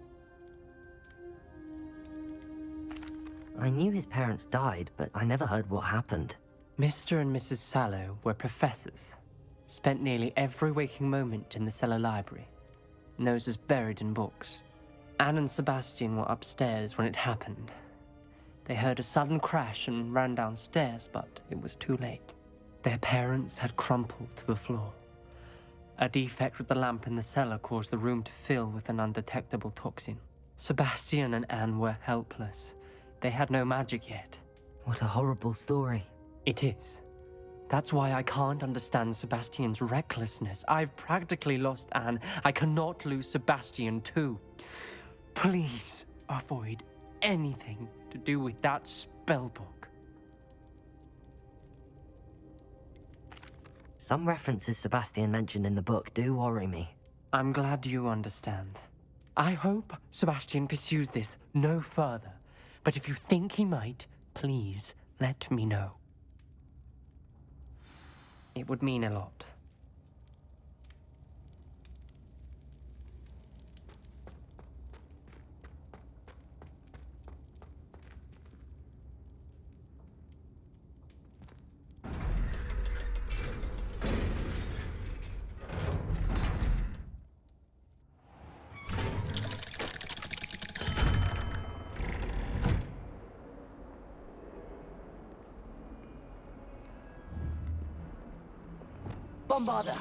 I knew his parents died, but I never heard what happened. Mr. and Mrs. Sallow were professors. Spent nearly every waking moment in the cellar library. Noses buried in books. Anne and Sebastian were upstairs when it happened. They heard a sudden crash and ran downstairs, but it was too late. Their parents had crumpled to the floor. A defect with the lamp in the cellar caused the room to fill with an undetectable toxin. Sebastian and Anne were helpless. They had no magic yet. What a horrible story. It is. That's why I can't understand Sebastian's recklessness. I've practically lost Anne. I cannot lose Sebastian too. Please avoid anything to do with that spellbook. Some references Sebastian mentioned in the book do worry me. I'm glad you understand. I hope Sebastian pursues this no further. But if you think he might, please let me know. It would mean a lot. Bombarda!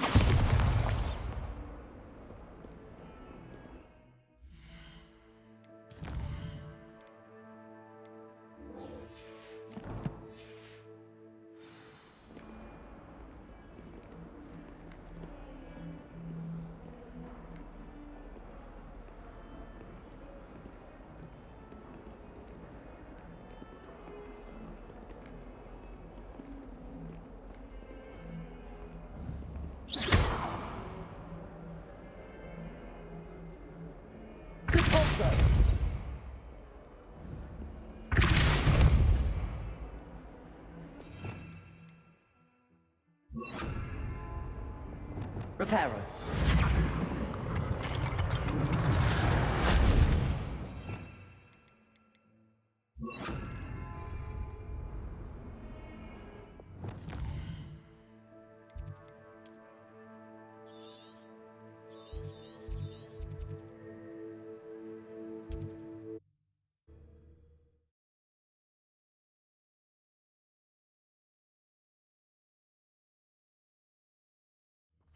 Reparo.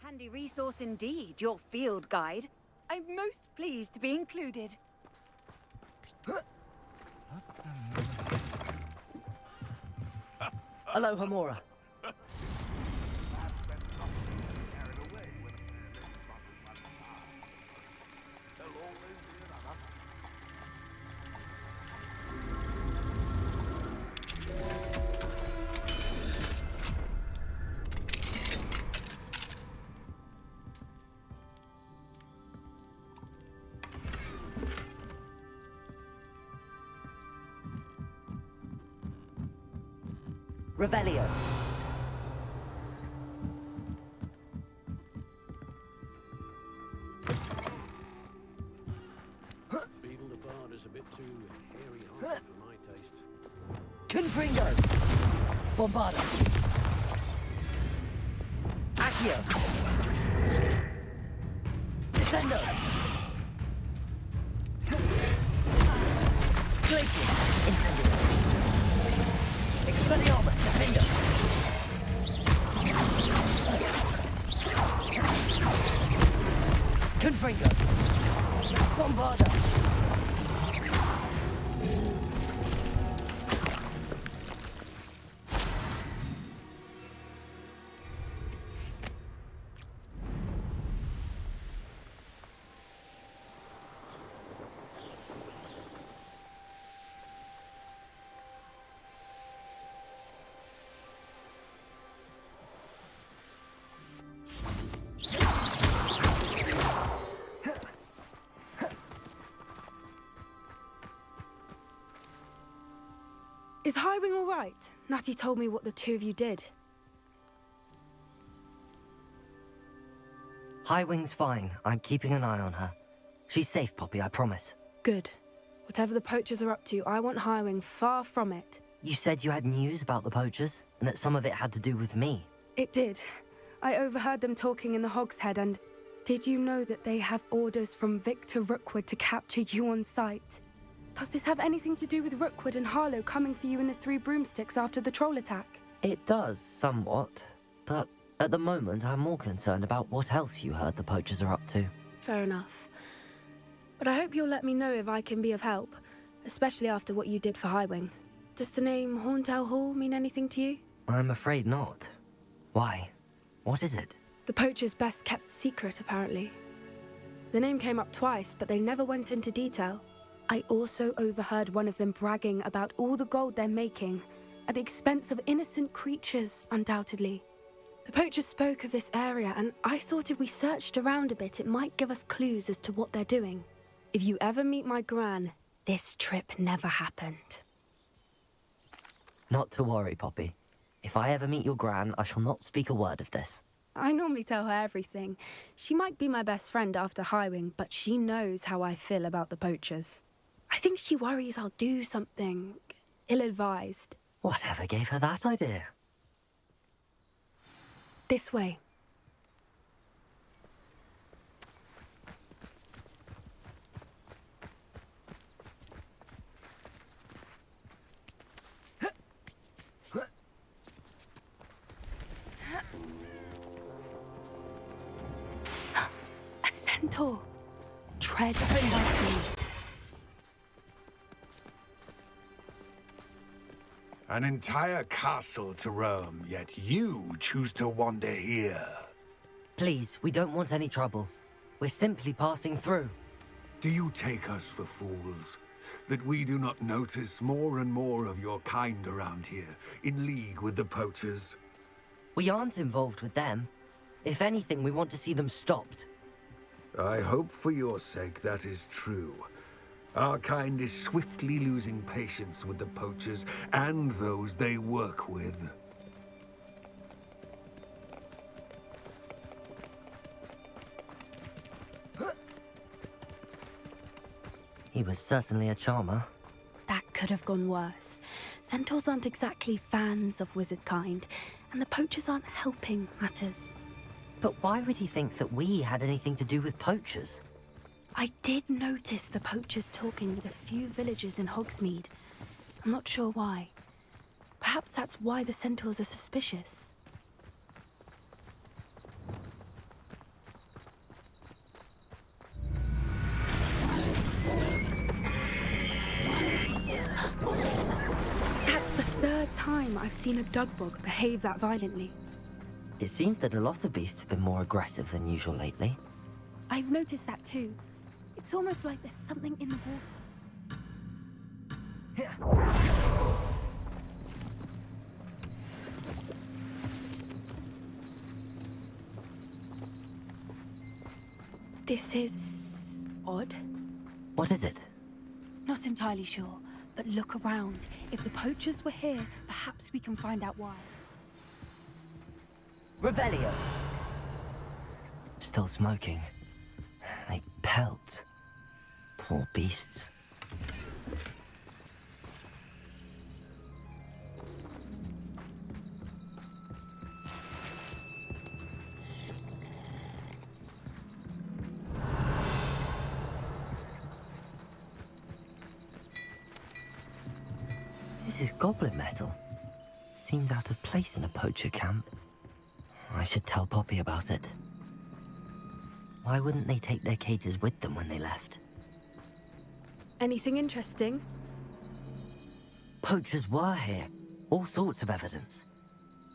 Handy resource indeed, your field guide. I'm most pleased to be included. Hello, Hamura. Revelio. Beetle the Bard is a bit too hairy-hearted for my taste. Confringo. Bombarda. Accio. Descendo. Glacier. Incendio. Expelliarmus. Defendo. Confringo. Bombarda. Is Highwing all right? Natty told me what the two of you did. Highwing's fine. I'm keeping an eye on her. She's safe, Poppy, I promise. Good. Whatever the poachers are up to, I want Highwing far from it. You said you had news about the poachers, and that some of it had to do with me. It did. I overheard them talking in the Hogshead, and did you know that they have orders from Victor Rookwood to capture you on sight? Does this have anything to do with Rookwood and Harlow coming for you in the Three Broomsticks after the troll attack? It does, somewhat. But at the moment, I'm more concerned about what else you heard the poachers are up to. Fair enough. But I hope you'll let me know if I can be of help, especially after what you did for Highwing. Does the name Horntail Hall mean anything to you? I'm afraid not. Why? What is it? The poachers' best kept secret, apparently. The name came up twice, but they never went into detail. I also overheard one of them bragging about all the gold they're making, at the expense of innocent creatures, undoubtedly. The poachers spoke of this area, and I thought if we searched around a bit, it might give us clues as to what they're doing. If you ever meet my gran, this trip never happened. Not to worry, Poppy. If I ever meet your gran, I shall not speak a word of this. I normally tell her everything. She might be my best friend after Highwing, but she knows how I feel about the poachers. I think she worries I'll do something ill-advised. Whatever gave her that idea? This way. Centaur. Tread lightly. An entire castle to roam, yet you choose to wander here. Please, we don't want any trouble. We're simply passing through. Do you take us for fools? That we do not notice more and more of your kind around here, in league with the poachers? We aren't involved with them. If anything, we want to see them stopped. I hope for your sake that is true. Our kind is swiftly losing patience with the poachers and those they work with. He was certainly a charmer. That could have gone worse. Centaurs aren't exactly fans of wizard kind, and the poachers aren't helping matters. But why would he think that we had anything to do with poachers? I did notice the poachers talking with a few villagers in Hogsmeade. I'm not sure why. Perhaps that's why the centaurs are suspicious. That's the third time I've seen a dugbog behave that violently. It seems that a lot of beasts have been more aggressive than usual lately. I've noticed that too. It's almost like there's something in the water. This is odd. What is it? Not entirely sure, but look around. If the poachers were here, perhaps we can find out why. Revelio! Still smoking. They pelt. Poor beasts. This is goblin metal. Seems out of place in a poacher camp. I should tell Poppy about it. Why wouldn't they take their cages with them when they left? Anything interesting? Poachers were here. All sorts of evidence.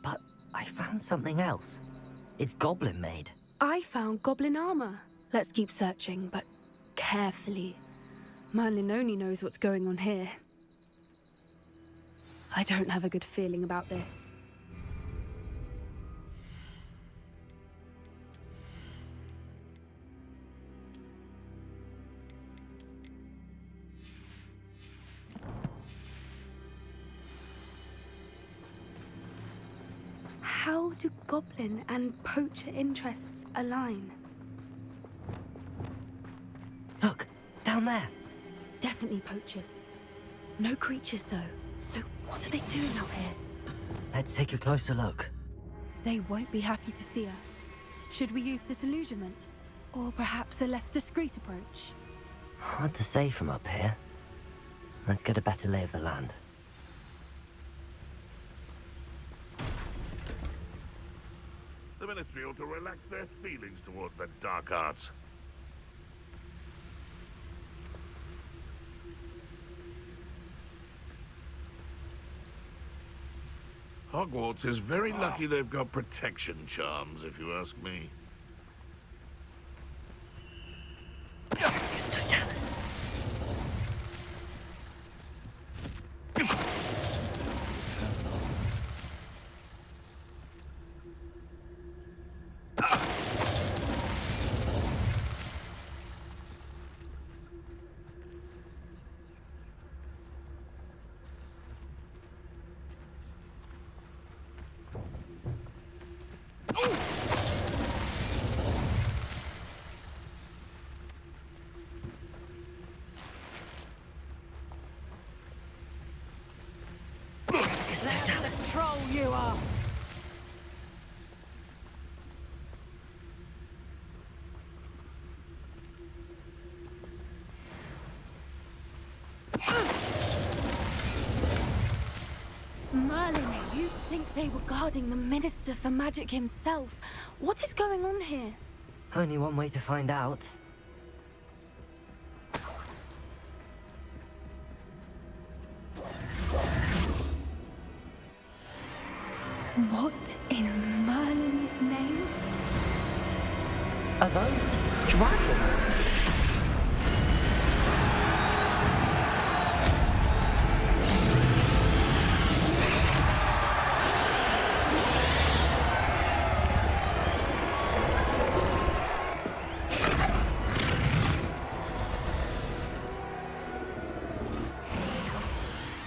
But I found something else. It's goblin made. I found goblin armor. Let's keep searching, but carefully. Merlin only knows what's going on here. I don't have a good feeling about this. How do goblin and poacher interests align? Look, down there. Definitely poachers. No creatures though. So what are they doing out here? Let's take a closer look. They won't be happy to see us. Should we use disillusionment? Or perhaps a less discreet approach? Hard to say from up here. Let's get a better lay of the land. The Ministry ought to relax their feelings towards the dark arts. Hogwarts is very lucky they've got protection charms, if you ask me. The troll you are! Merlin, you'd think they were guarding the Minister for Magic himself. What is going on here? Only one way to find out. What in Merlin's name? Are those dragons?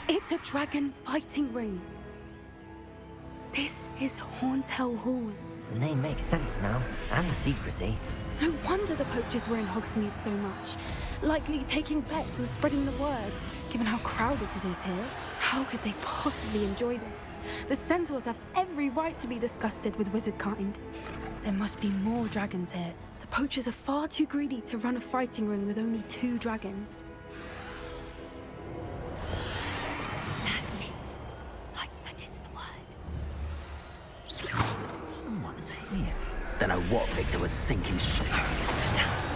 It's a dragon fighting ring. This is Horntail Hall. The name makes sense now, and the secrecy. No wonder the poachers were in Hogsmeade so much. Likely taking bets and spreading the word, given how crowded it is here. How could they possibly enjoy this? The centaurs have every right to be disgusted with wizard kind. There must be more dragons here. The poachers are far too greedy to run a fighting ring with only 2 dragons. That's it. Lightfoot is the word. Someone's here. Don't know what Victor was thinking. Mr. Dallas.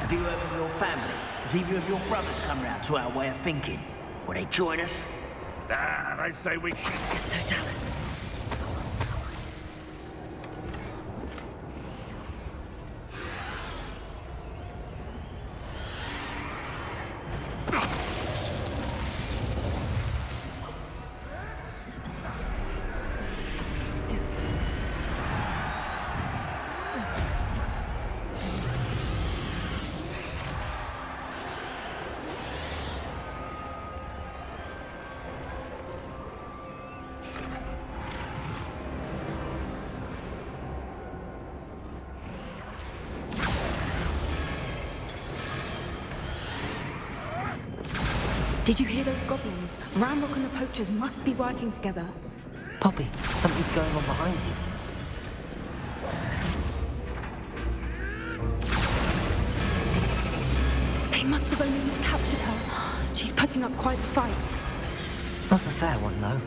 Have you heard from your family? Has either of your brothers come round to our way of thinking? Will they join us? Dad, I say we... Mr. Dallas. Did you hear those goblins? Ranrock and the poachers must be working together. Poppy, something's going on behind you. They must have only just captured her. She's putting up quite a fight. Not a fair one, though.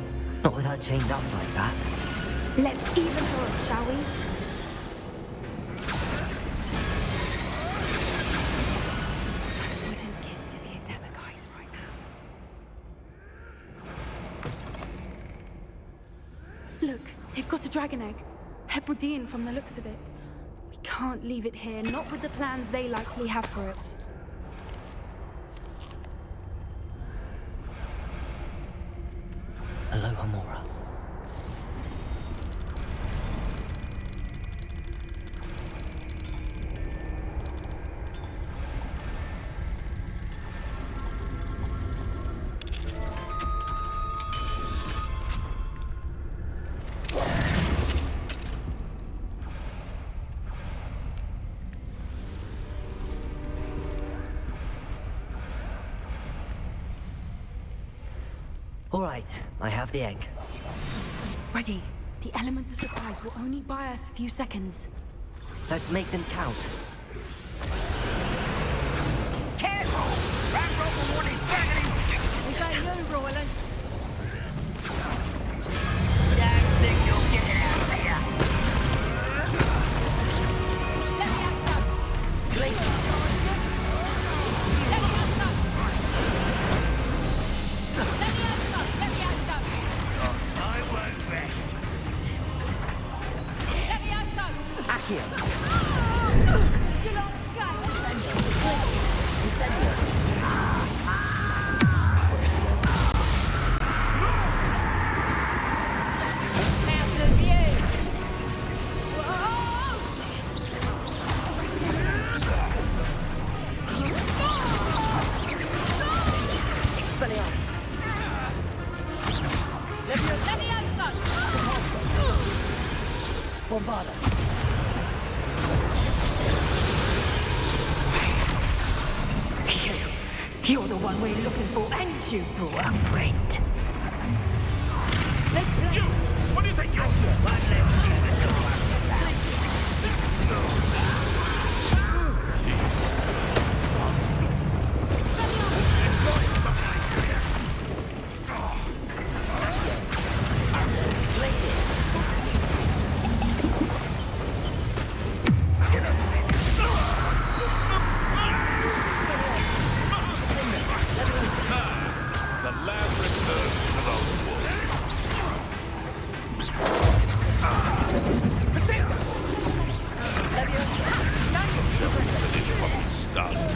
Not with her chained up like that. Let's even her up, shall we? I wouldn't give to be a Demiguise right now. Look, they've got a dragon egg. Hebridean from the looks of it. We can't leave it here, not with the plans they likely have for it. Aloha Mora. All right, I have the egg. Ready. The element of surprise will only buy us a few seconds. Let's make them count. Careful! Ranrock will want his dragon in... Is that you, Royland? Don't think you'll get it out of here! Let me have some! Please! Let me have some! Let me have some! Let me have some! I won't rest You're the one we're looking for, and you brought a friend. You! What do you think you're here? The lab returns to the wolf. Shall we finish what we started?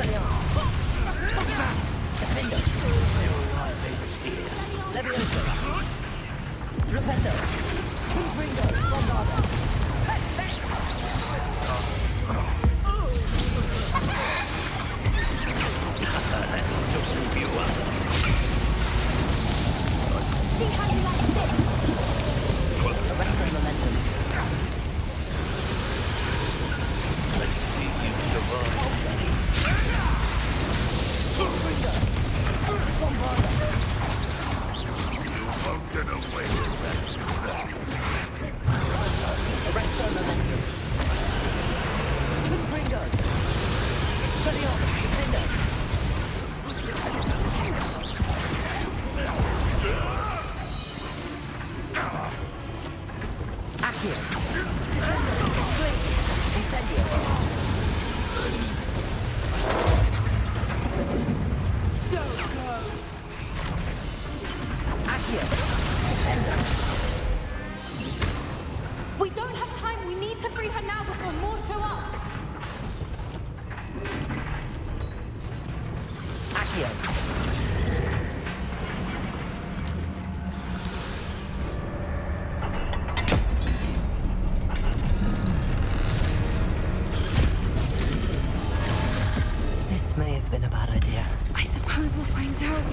Let's see you survive. You won't get away with that. Arrest our momentum. Confringo. Expelliarmus. Defender. Accio. Incendio. So close. Accio. Incendio. We don't have time. We need to free her now before more show up. Accio. This may have been a bad idea. I suppose we'll find out.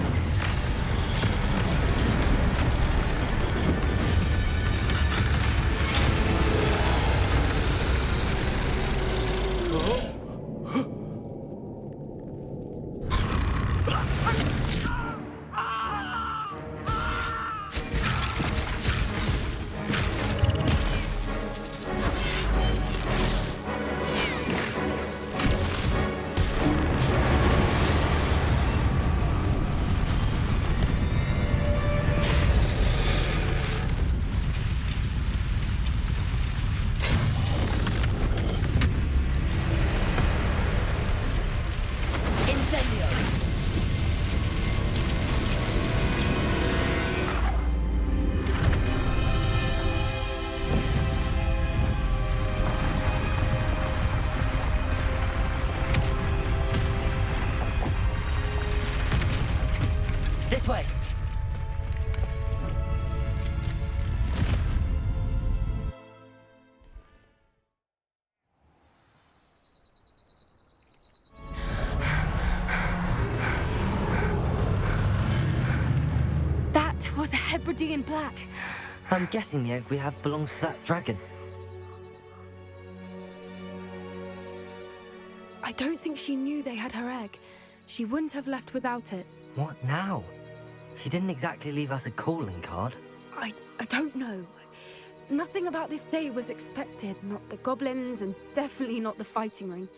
This way! That was a Hebridean black. I'm guessing the egg we have belongs to that dragon. I don't think she knew they had her egg. She wouldn't have left without it. What now? She didn't exactly leave us a calling card. I don't know. Nothing about this day was expected. Not the goblins, and definitely not the fighting ring.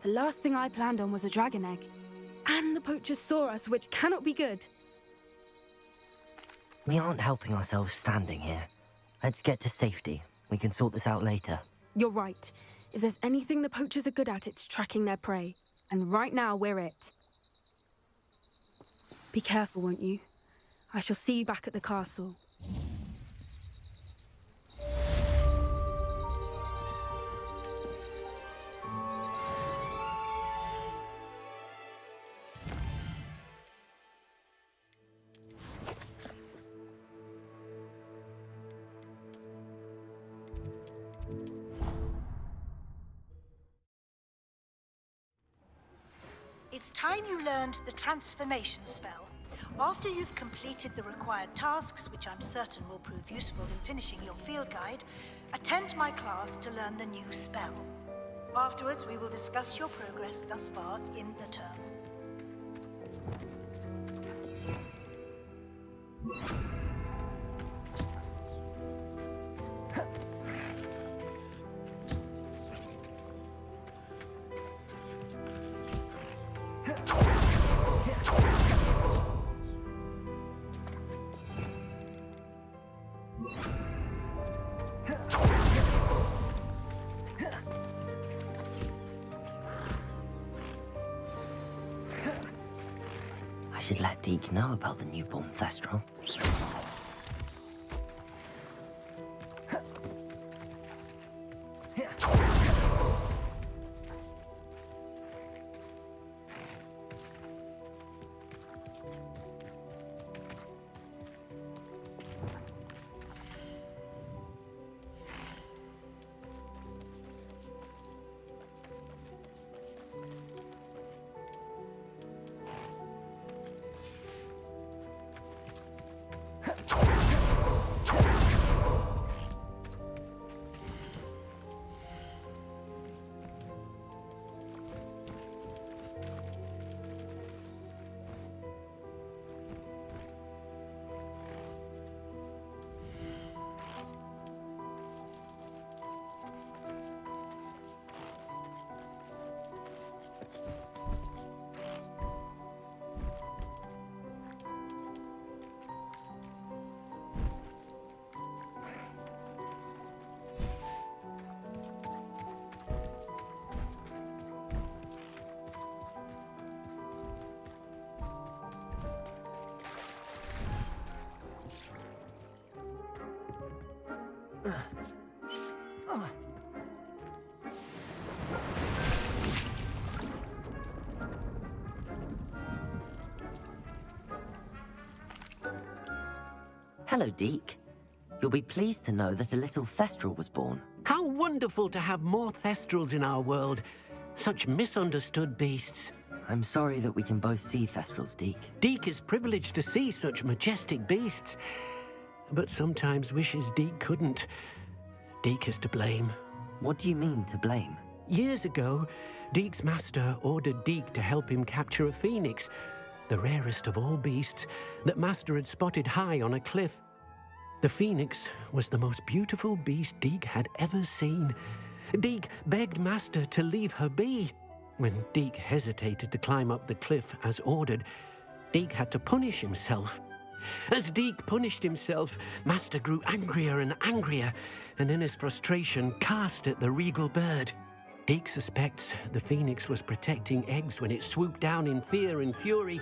The last thing I planned on was a dragon egg. And the poachers saw us, which cannot be good. We aren't helping ourselves standing here. Let's get to safety. We can sort this out later. You're right. If there's anything the poachers are good at, it's tracking their prey. And right now, we're it. Be careful, won't you? I shall see you back at the castle. time you learned the transformation spell. After you've completed the required tasks, which I'm certain will prove useful in finishing your field guide, attend my class to learn the new spell. Afterwards, we will discuss your progress thus far in the term. I should let Deke know about the newborn Thestral. Hello, Deke. You'll be pleased to know that a little Thestral was born. How wonderful to have more Thestrals in our world. Such misunderstood beasts. I'm sorry that we can both see Thestrals, Deke. Deke is privileged to see such majestic beasts, but sometimes wishes Deke couldn't. Deke is to blame. What do you mean, to blame? Years ago, Deke's master ordered Deke to help him capture a phoenix, the rarest of all beasts that Master had spotted high on a cliff. The phoenix was the most beautiful beast Deke had ever seen. Deke begged Master to leave her be. When Deke hesitated to climb up the cliff as ordered, Deke had to punish himself. As Deke punished himself, Master grew angrier and angrier, and in his frustration cast at the regal bird. Deke suspects the phoenix was protecting eggs when it swooped down in fear and fury.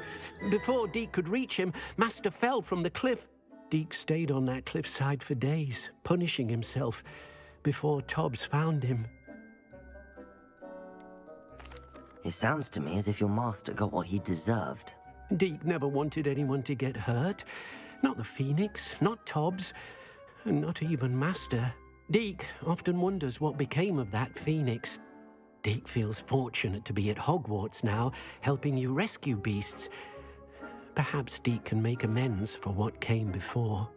Before Deke could reach him, Master fell from the cliff. Deke stayed on that cliffside for days, punishing himself, before Tobbs found him. It sounds to me as if your master got what he deserved. Deke never wanted anyone to get hurt. Not the phoenix, not Tobbs, and not even Master. Deke often wonders what became of that phoenix. Deke feels fortunate to be at Hogwarts now, helping you rescue beasts. Perhaps Deke can make amends for what came before.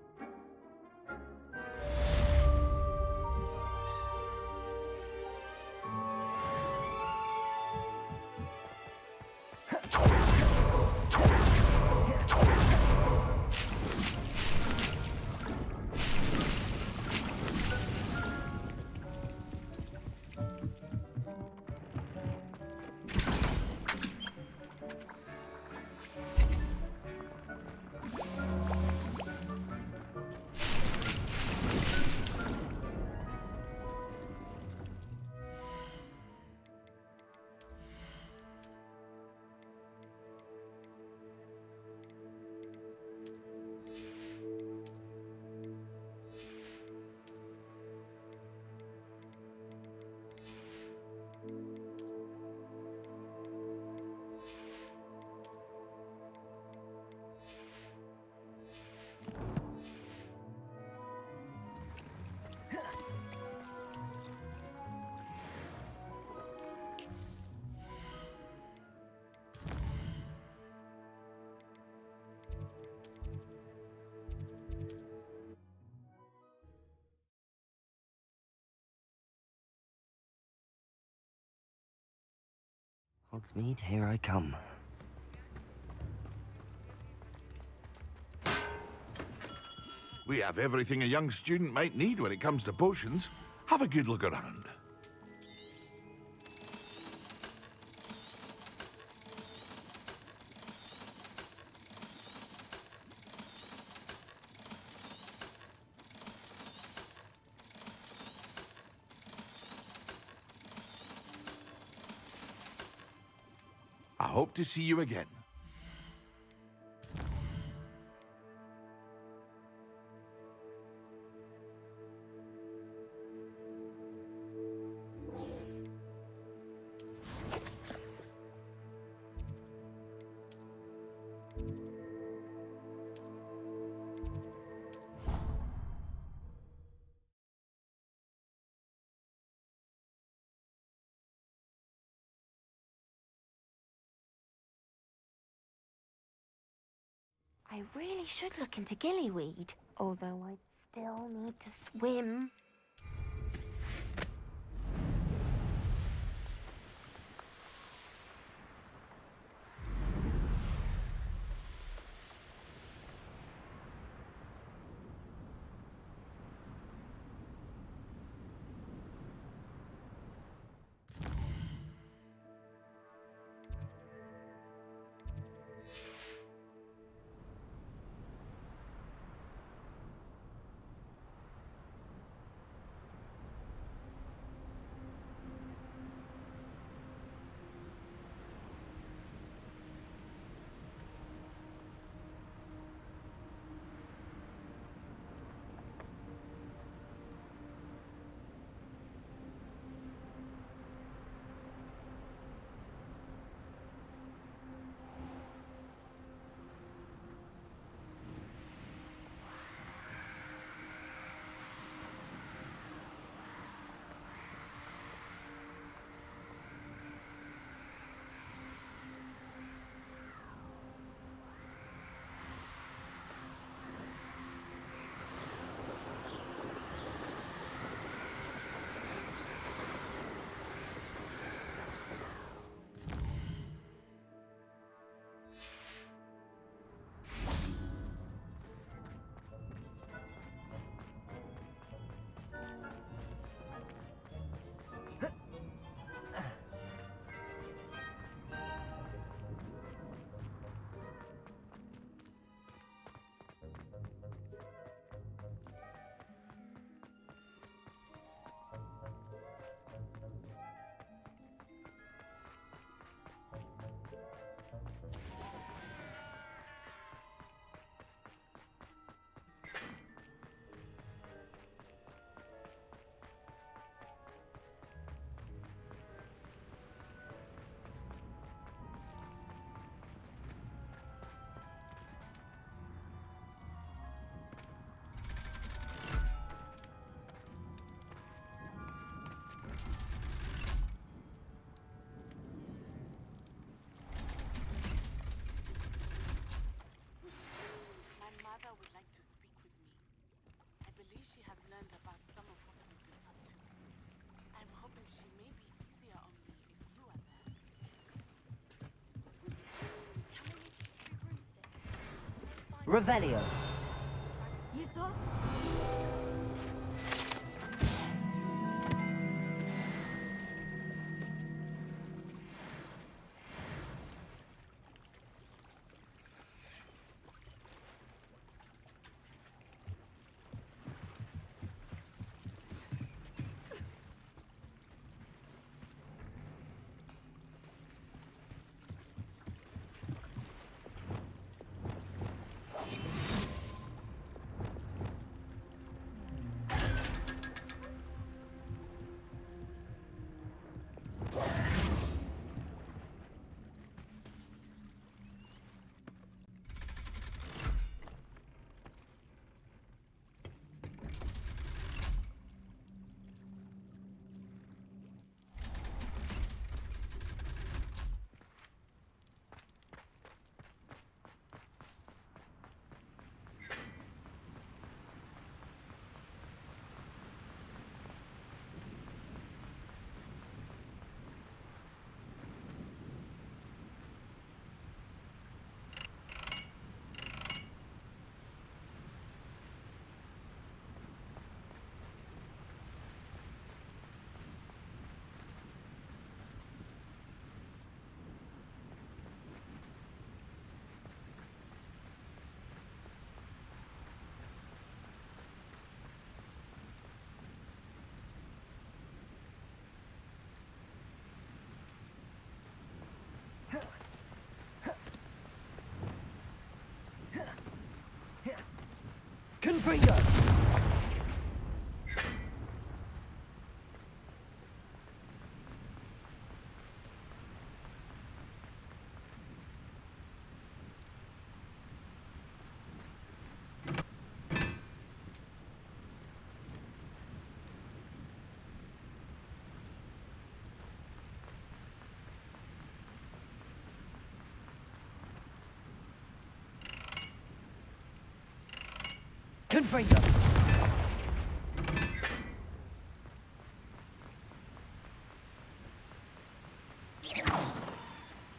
Hogsmeade, here I come. We have everything a young student might need when it comes to potions. Have a good look around. I hope to see you again. I really should look into gillyweed, although I'd still need to swim. Revelio. You thought? Confringo! Confringo!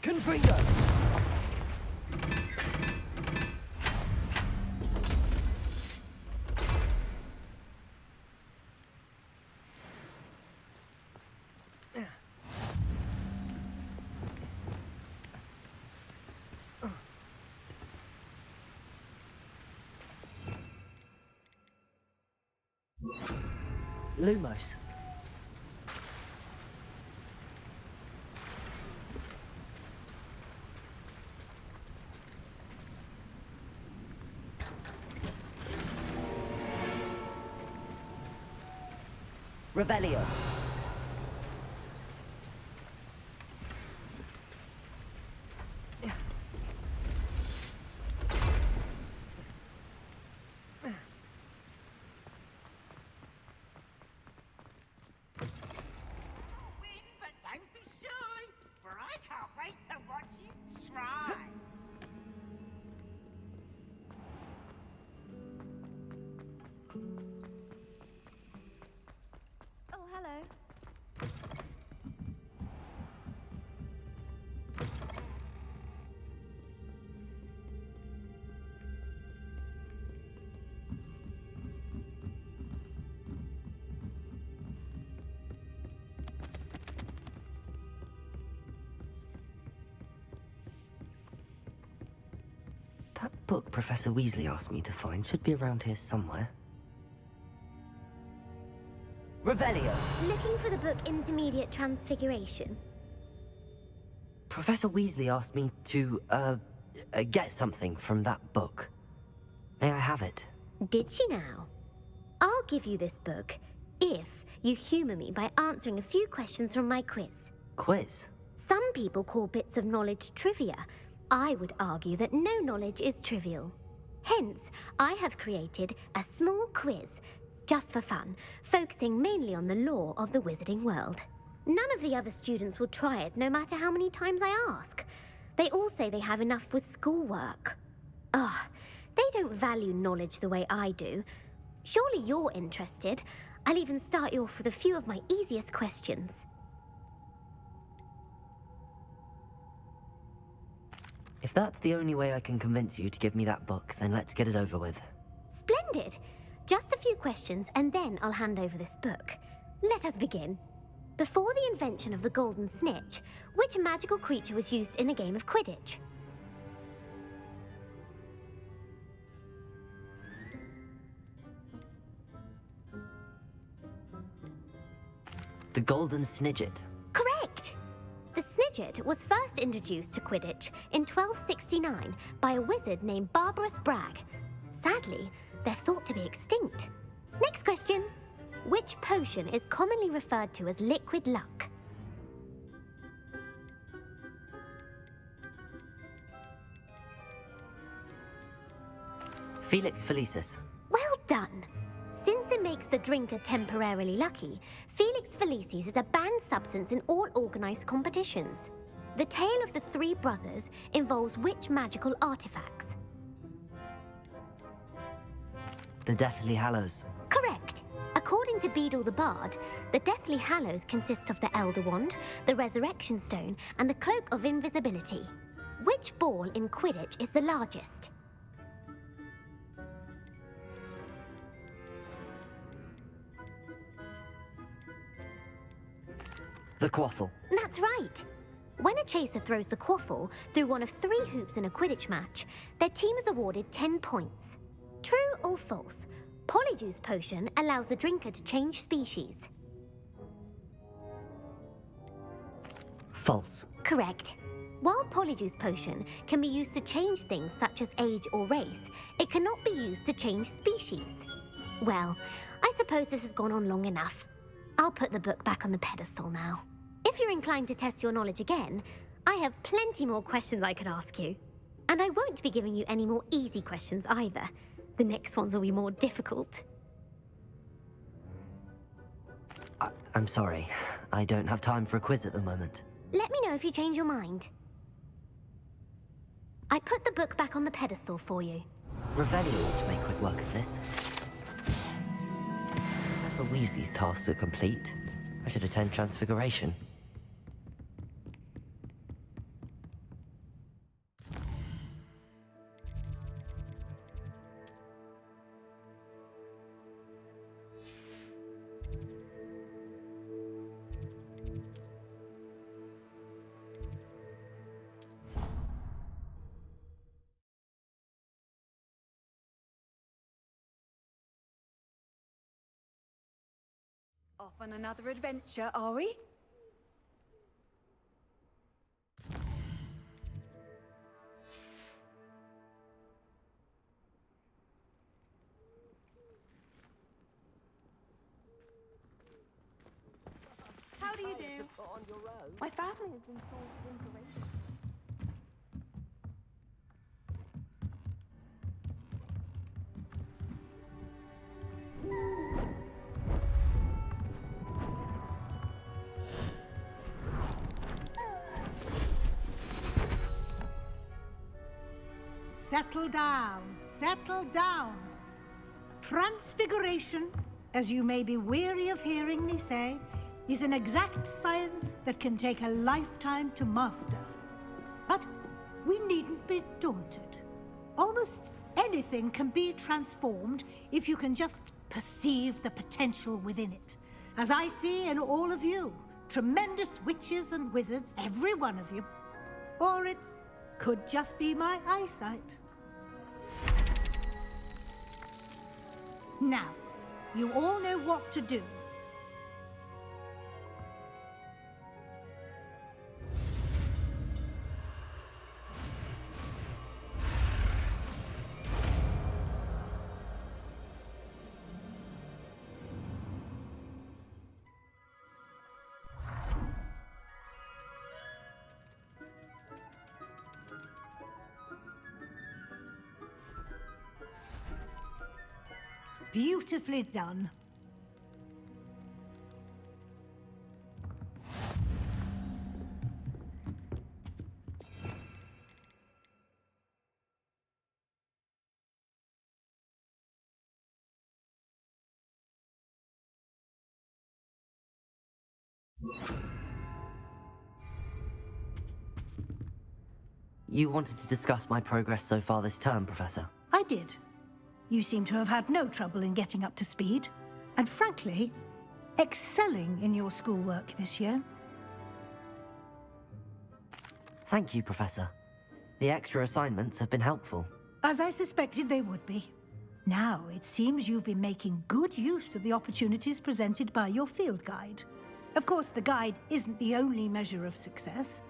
Confringo! Lumos. Revelio. Oh, hello. That book Professor Weasley asked me to find should be around here somewhere. Revelio! Looking for the book Intermediate Transfiguration? Professor Weasley asked me to, get something from that book. May I have it? Did she now? I'll give you this book if you humour me by answering a few questions from my quiz. Quiz? Some people call bits of knowledge trivia. I would argue that no knowledge is trivial. Hence, I have created a small quiz, just for fun, focusing mainly on the lore of the wizarding world. None of the other students will try it, no matter how many times I ask. They all say they have enough with schoolwork. Ugh, they don't value knowledge the way I do. Surely you're interested. I'll even start you off with a few of my easiest questions. If that's the only way I can convince you to give me that book, then let's get it over with. Splendid! Just a few questions, and then I'll hand over this book. Let us begin. Before the invention of the golden snitch, which magical creature was used in a game of Quidditch? The golden snidget. Correct! The snidget was first introduced to Quidditch in 1269 by a wizard named Barbarous Bragg. Sadly, they're thought to be extinct. Next question. Which potion is commonly referred to as liquid luck? Felix Felicis. Well done. Since it makes the drinker temporarily lucky, Felix Felicis is a banned substance in all organised competitions. The tale of the three brothers involves which magical artifacts? The Deathly Hallows. Correct. According to Beadle the Bard, the Deathly Hallows consists of the Elder Wand, the Resurrection Stone, and the Cloak of Invisibility. Which ball in Quidditch is the largest? The Quaffle. That's right. When a chaser throws the quaffle through one of 3 hoops in a Quidditch match, their team is awarded 10 points. True or false? Polyjuice potion allows the drinker to change species. False. Correct. While Polyjuice Potion can be used to change things such as age or race, it cannot be used to change species. Well, I suppose this has gone on long enough. I'll put the book back on the pedestal now. If you're inclined to test your knowledge again, I have plenty more questions I could ask you. And I won't be giving you any more easy questions either. The next ones will be more difficult. I'm sorry. I don't have time for a quiz at the moment. Let me know if you change your mind. I put the book back on the pedestal for you. Revelio ought to make quick work of this. Professor Weasley's tasks are complete. I should attend Transfiguration. Off on another adventure, are we? How do you do? My family has been sorted into races. Settle down, settle down. Transfiguration, as you may be weary of hearing me say, is an exact science that can take a lifetime to master. But we needn't be daunted. Almost anything can be transformed if you can just perceive the potential within it. As I see in all of you, tremendous witches and wizards, every one of you. Or it could just be my eyesight. Now, you all know what to do. Beautifully done. You wanted to discuss my progress so far this term, Professor? I did. You seem to have had no trouble in getting up to speed, and frankly, excelling in your schoolwork this year. Thank you, Professor. The extra assignments have been helpful. As I suspected they would be. Now, it seems you've been making good use of the opportunities presented by your field guide. Of course, the guide isn't the only measure of success.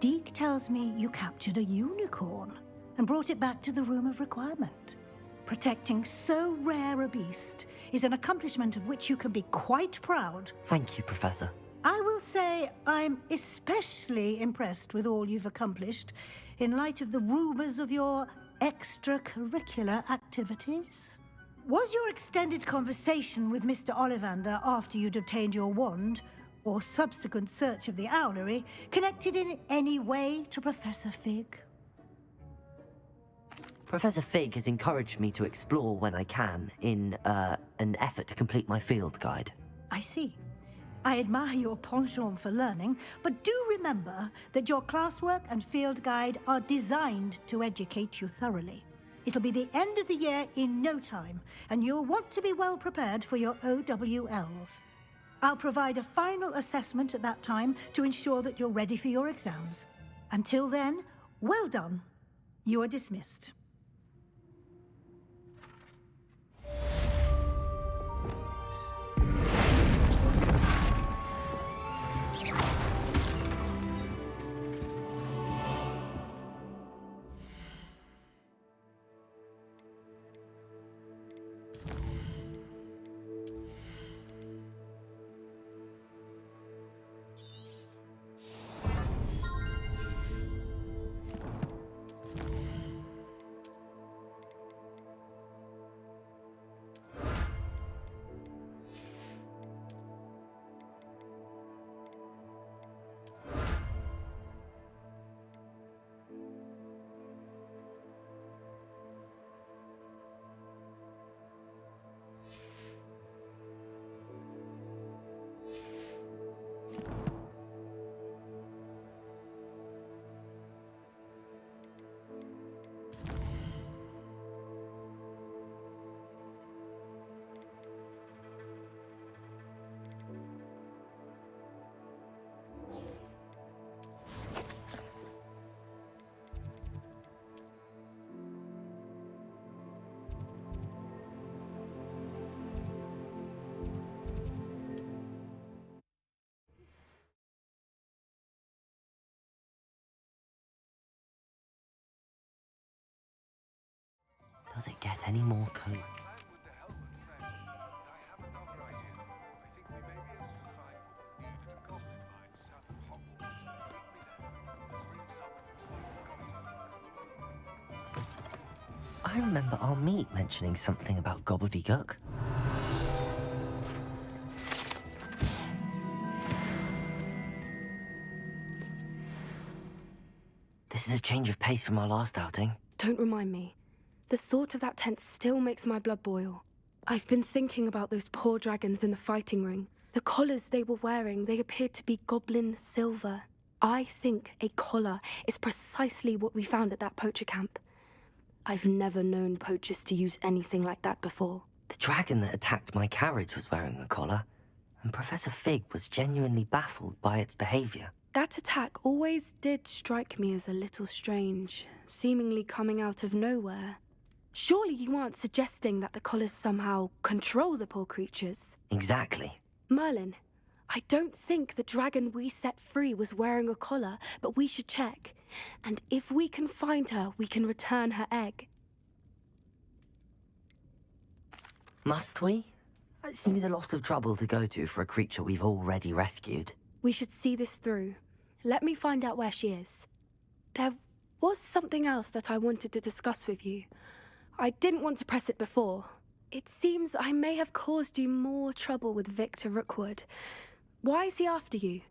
Deke tells me you captured a unicorn and brought it back to the Room of Requirement. Protecting so rare a beast is an accomplishment of which you can be quite proud. Thank you, Professor. I will say I'm especially impressed with all you've accomplished in light of the rumors of your extracurricular activities. Was your extended conversation with Mr. Ollivander after you'd obtained your wand, or subsequent search of the owlery, connected in any way to Professor Fig? Professor Fig has encouraged me to explore when I can in an effort to complete my field guide. I see. I admire your penchant for learning, but do remember that your classwork and field guide are designed to educate you thoroughly. It'll be the end of the year in no time, and you'll want to be well prepared for your OWLs. I'll provide a final assessment at that time to ensure that you're ready for your exams. Until then, well done. You are dismissed. Does it get any more cold? I remember our meet mentioning something about gobbledygook. This is a change of pace from our last outing. Don't remind me. The thought of that tent still makes my blood boil. I've been thinking about those poor dragons in the fighting ring. The collars they were wearing, they appeared to be goblin silver. I think a collar is precisely what we found at that poacher camp. I've never known poachers to use anything like that before. The dragon that attacked my carriage was wearing a collar, and Professor Fig was genuinely baffled by its behavior. That attack always did strike me as a little strange, seemingly coming out of nowhere. Surely you aren't suggesting that the collars somehow control the poor creatures? Exactly. Merlin, I don't think the dragon we set free was wearing a collar, but we should check. And if we can find her, we can return her egg. Must we? It seems a lot of trouble to go to for a creature we've already rescued. We should see this through. Let me find out where she is. There was something else that I wanted to discuss with you. I didn't want to press it before. It seems I may have caused you more trouble with Victor Rookwood. Why is he after you?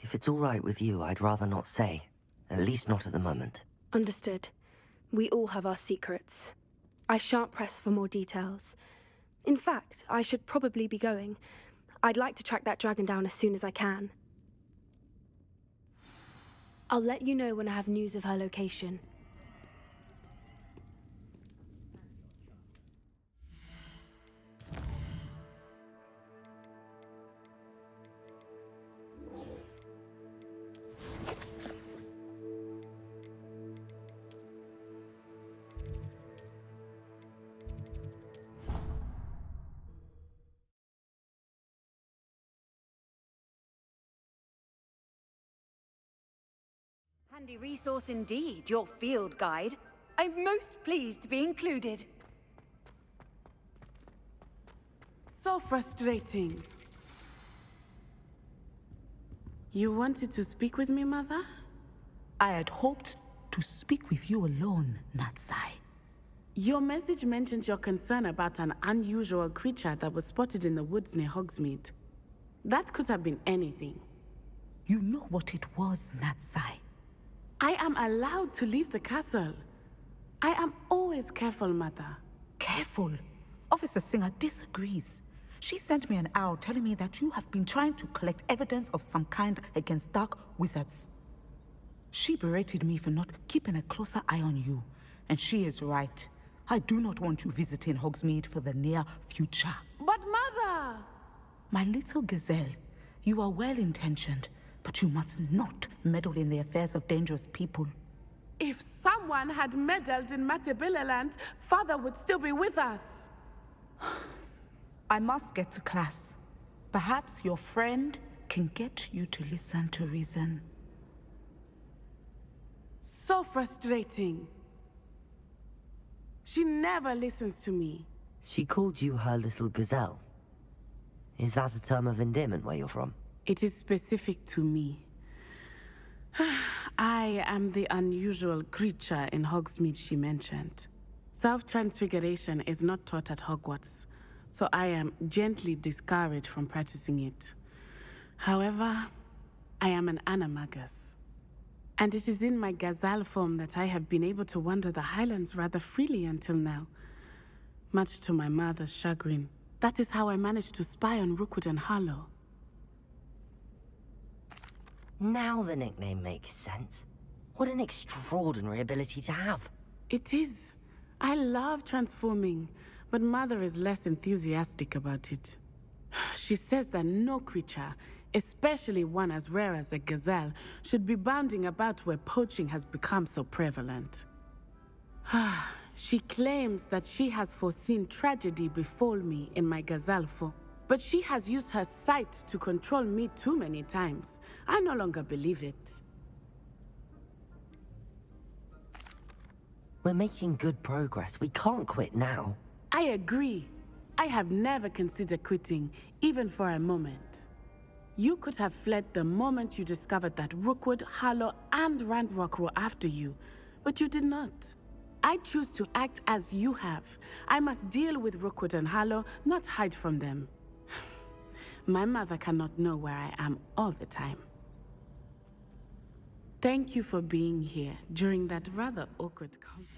If it's all right with you, I'd rather not say. At least not at the moment. Understood. We all have our secrets. I shan't press for more details. In fact, I should probably be going. I'd like to track that dragon down as soon as I can. I'll let you know when I have news of her location. Handy resource indeed, your field guide. I'm most pleased to be included. So frustrating. You wanted to speak with me, Mother? I had hoped to speak with you alone, Natsai. Your message mentioned your concern about an unusual creature that was spotted in the woods near Hogsmeade. That could have been anything. You know what it was, Natsai. I am allowed to leave the castle. I am always careful, Mother. Careful? Officer Singer disagrees. She sent me an owl telling me that you have been trying to collect evidence of some kind against dark wizards. She berated me for not keeping a closer eye on you, and she is right. I do not want you visiting Hogsmeade for the near future. But Mother! My little gazelle, you are well-intentioned, but you must not meddle in the affairs of dangerous people. If someone had meddled in Matabeleland, Father would still be with us. I must get to class. Perhaps your friend can get you to listen to reason. So frustrating. She never listens to me. She called you her little gazelle. Is that a term of endearment where you're from? It is specific to me. I am the unusual creature in Hogsmeade she mentioned. Self-transfiguration is not taught at Hogwarts, so I am gently discouraged from practicing it. However, I am an animagus. And it is in my gazelle form that I have been able to wander the Highlands rather freely until now. Much to my mother's chagrin. That is how I managed to spy on Rookwood and Harlow. Now the nickname makes sense. What an extraordinary ability to have. It is. I love transforming, but Mother is less enthusiastic about it. She says that no creature, especially one as rare as a gazelle, should be bounding about where poaching has become so prevalent. She claims that she has foreseen tragedy befall me in my gazelle form. But she has used her sight to control me too many times. I no longer believe it. We're making good progress. We can't quit now. I agree. I have never considered quitting, even for a moment. You could have fled the moment you discovered that Rookwood, Harlow, and Ranrock were after you, but you did not. I choose to act as you have. I must deal with Rookwood and Harlow, not hide from them. My mother cannot know where I am all the time. Thank you for being here during that rather awkward conversation.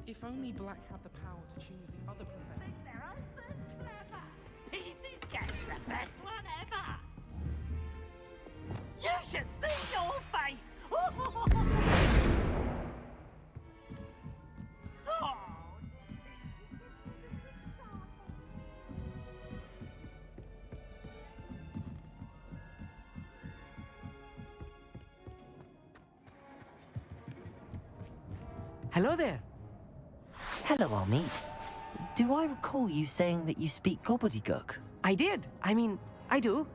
If only Black had the power to choose the other professors. Peeves' game's the best one ever! You should see your face! Oh. Hello there. Hello, Amit. Do I recall you saying that you speak gobbledygook? I did. I mean, I do.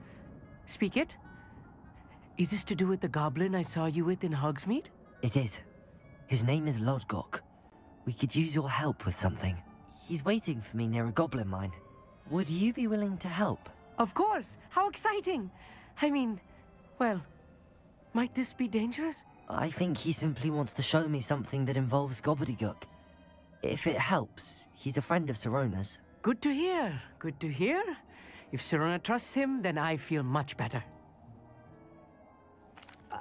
Speak it. Is this to do with the goblin I saw you with in Hogsmeade? It is. His name is Lodgok. We could use your help with something. He's waiting for me near a goblin mine. Would you be willing to help? Of course. How exciting. I mean, well, might this be dangerous? I think he simply wants to show me something that involves gobbledygook. If it helps, he's a friend of Sirona's. Good to hear. Good to hear. If Sirona trusts him, then I feel much better.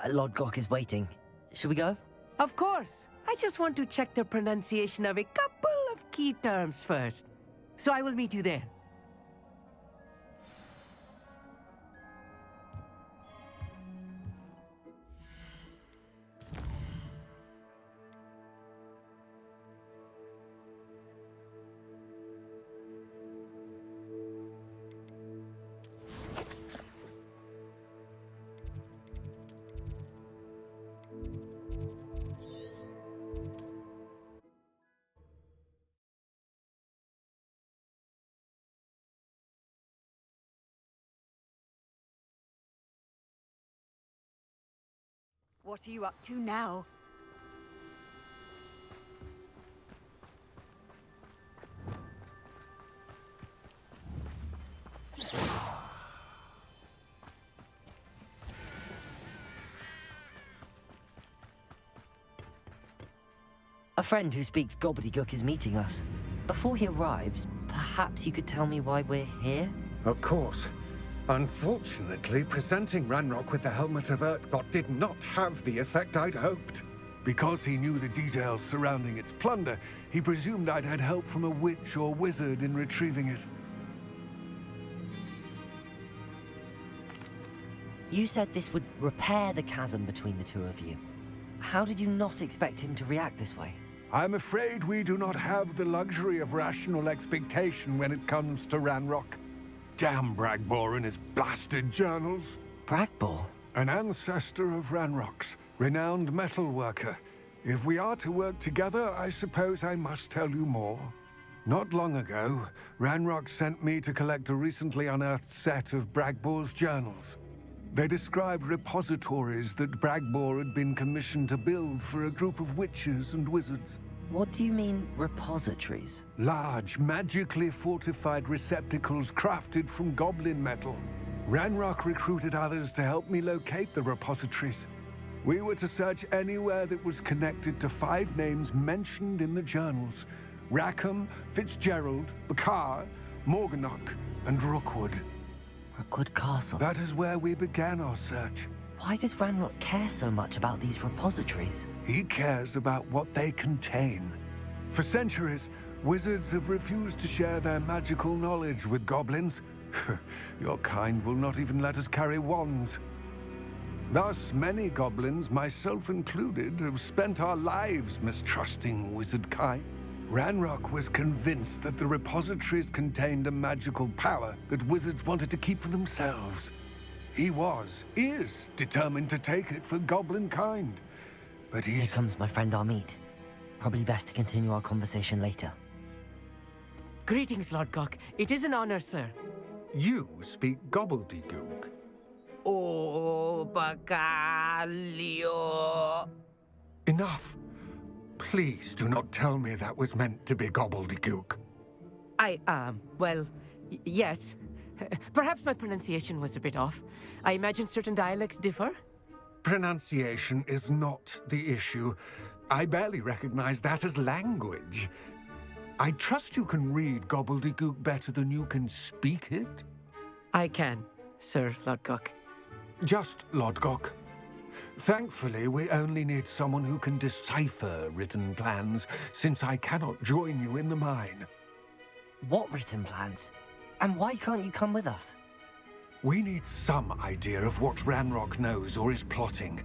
Lodgok is waiting. Should we go? Of course. I just want to check the pronunciation of a couple of key terms first. So I will meet you there. What are you up to now? A friend who speaks gobbledygook is meeting us. Before he arrives, perhaps you could tell me why we're here? Of course. Unfortunately, presenting Ranrock with the Helmet of Urtkot did not have the effect I'd hoped. Because he knew the details surrounding its plunder, he presumed I'd had help from a witch or wizard in retrieving it. You said this would repair the chasm between the two of you. How did you not expect him to react this way? I'm afraid we do not have the luxury of rational expectation when it comes to Ranrock. Damn Bragbor and his blasted journals. Bragbor? An ancestor of Ranrock's, renowned metal worker. If we are to work together, I suppose I must tell you more. Not long ago, Ranrock sent me to collect a recently unearthed set of Bragbor's journals. They described repositories that Bragbor had been commissioned to build for a group of witches and wizards. What do you mean, repositories? Large, magically fortified receptacles crafted from goblin metal. Ranrock recruited others to help me locate the repositories. We were to search anywhere that was connected to 5 names mentioned in the journals: Rackham, Fitzgerald, Bakar, Morganach, and Rookwood. Rookwood Castle? That is where we began our search. Why does Ranrock care so much about these repositories? He cares about what they contain. For centuries, wizards have refused to share their magical knowledge with goblins. Your kind will not even let us carry wands. Thus, many goblins, myself included, have spent our lives mistrusting wizard kind. Ranrock was convinced that the repositories contained a magical power that wizards wanted to keep for themselves. He is determined to take it for goblin kind. But Here comes my friend Amit. Probably best to continue our conversation later. Greetings, Lord Gok. It is an honor, sir. You speak gobbledygook. Oh, Bacalio. Enough. Please do not tell me that was meant to be gobbledygook. Well, yes. Perhaps my pronunciation was a bit off. I imagine certain dialects differ. Pronunciation is not the issue. I barely recognize that as language. I trust you can read gobbledygook better than you can speak it? I can, Sir Lodgok. Just Lodgok. Thankfully, we only need someone who can decipher written plans, since I cannot join you in the mine. What written plans? And why can't you come with us? We need some idea of what Ranrock knows or is plotting.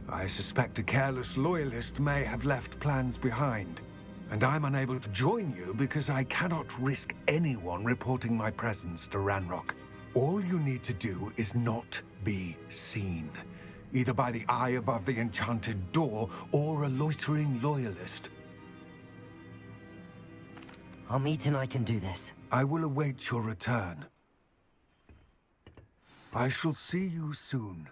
I suspect a careless loyalist may have left plans behind. And I'm unable to join you because I cannot risk anyone reporting my presence to Ranrock. All you need to do is not be seen, either by the eye above the enchanted door or a loitering loyalist. Amit and I can do this. I will await your return. I shall see you soon.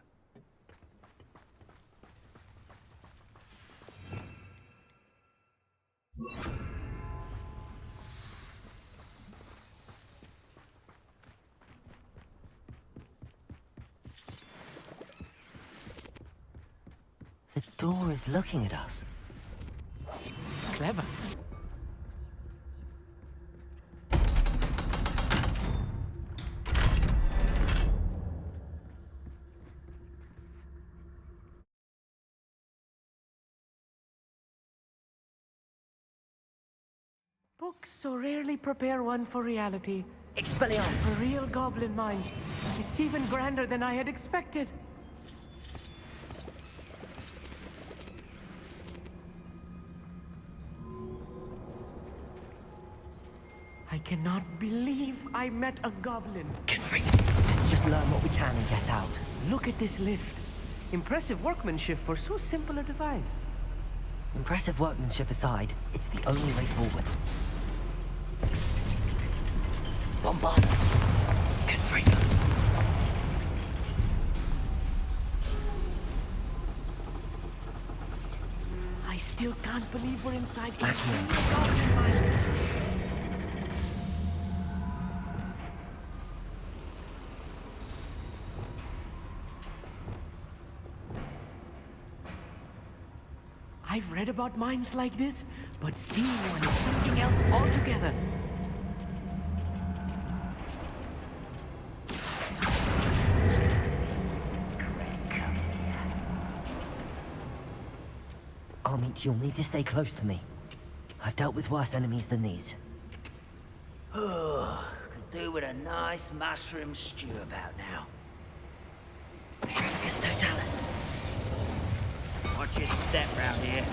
The door is looking at us. Clever. Books so rarely prepare one for reality. Expelliarmus! A real goblin mind. It's even grander than I had expected. I cannot believe I met a goblin. Let's just learn what we can and get out. Look at this lift. Impressive workmanship for so simple a device. Impressive workmanship aside, it's the only way forward. Bombard! Confringo! I still can't believe we're inside Back here. a goblin mine. I've read about mines like this, but seeing one is something else altogether. Amit, you'll need to stay close to me. I've dealt with worse enemies than these. Oh, could do with a nice mushroom stew about now. Petrificus totalis. Watch your step round here.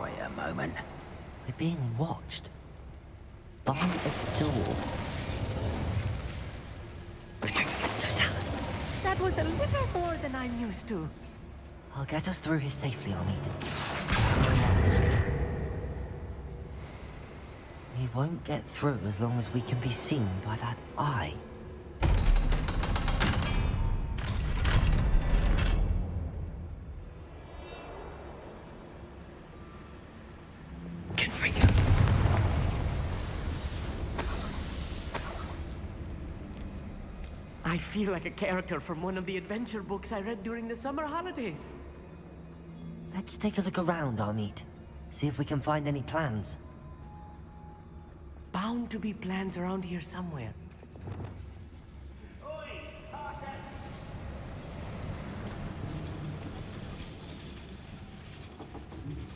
Wait a moment. We're being watched. By a door. Petrificus totalis. That was a little more than I'm used to. I'll get us through here safely, Amit. They won't get through as long as we can be seen by that eye. I feel like a character from one of the adventure books I read during the summer holidays. Let's take a look around, Amit. See if we can find any plans. Bound to be plans around here somewhere.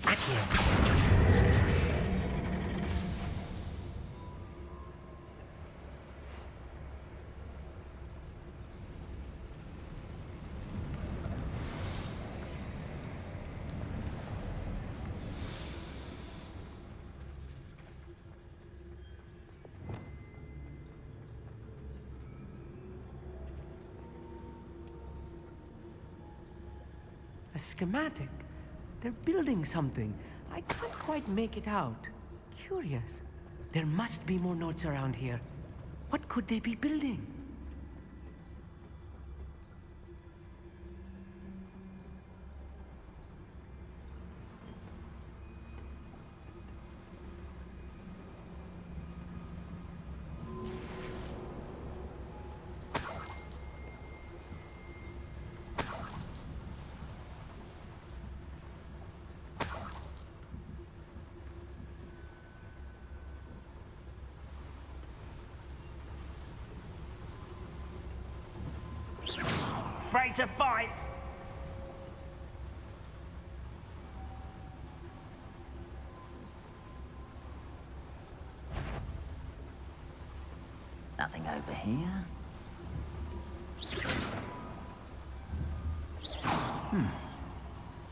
Back here. A schematic. They're building something. I can't quite make it out. Curious. There must be more notes around here. What could they be building? Afraid to fight? Nothing over here.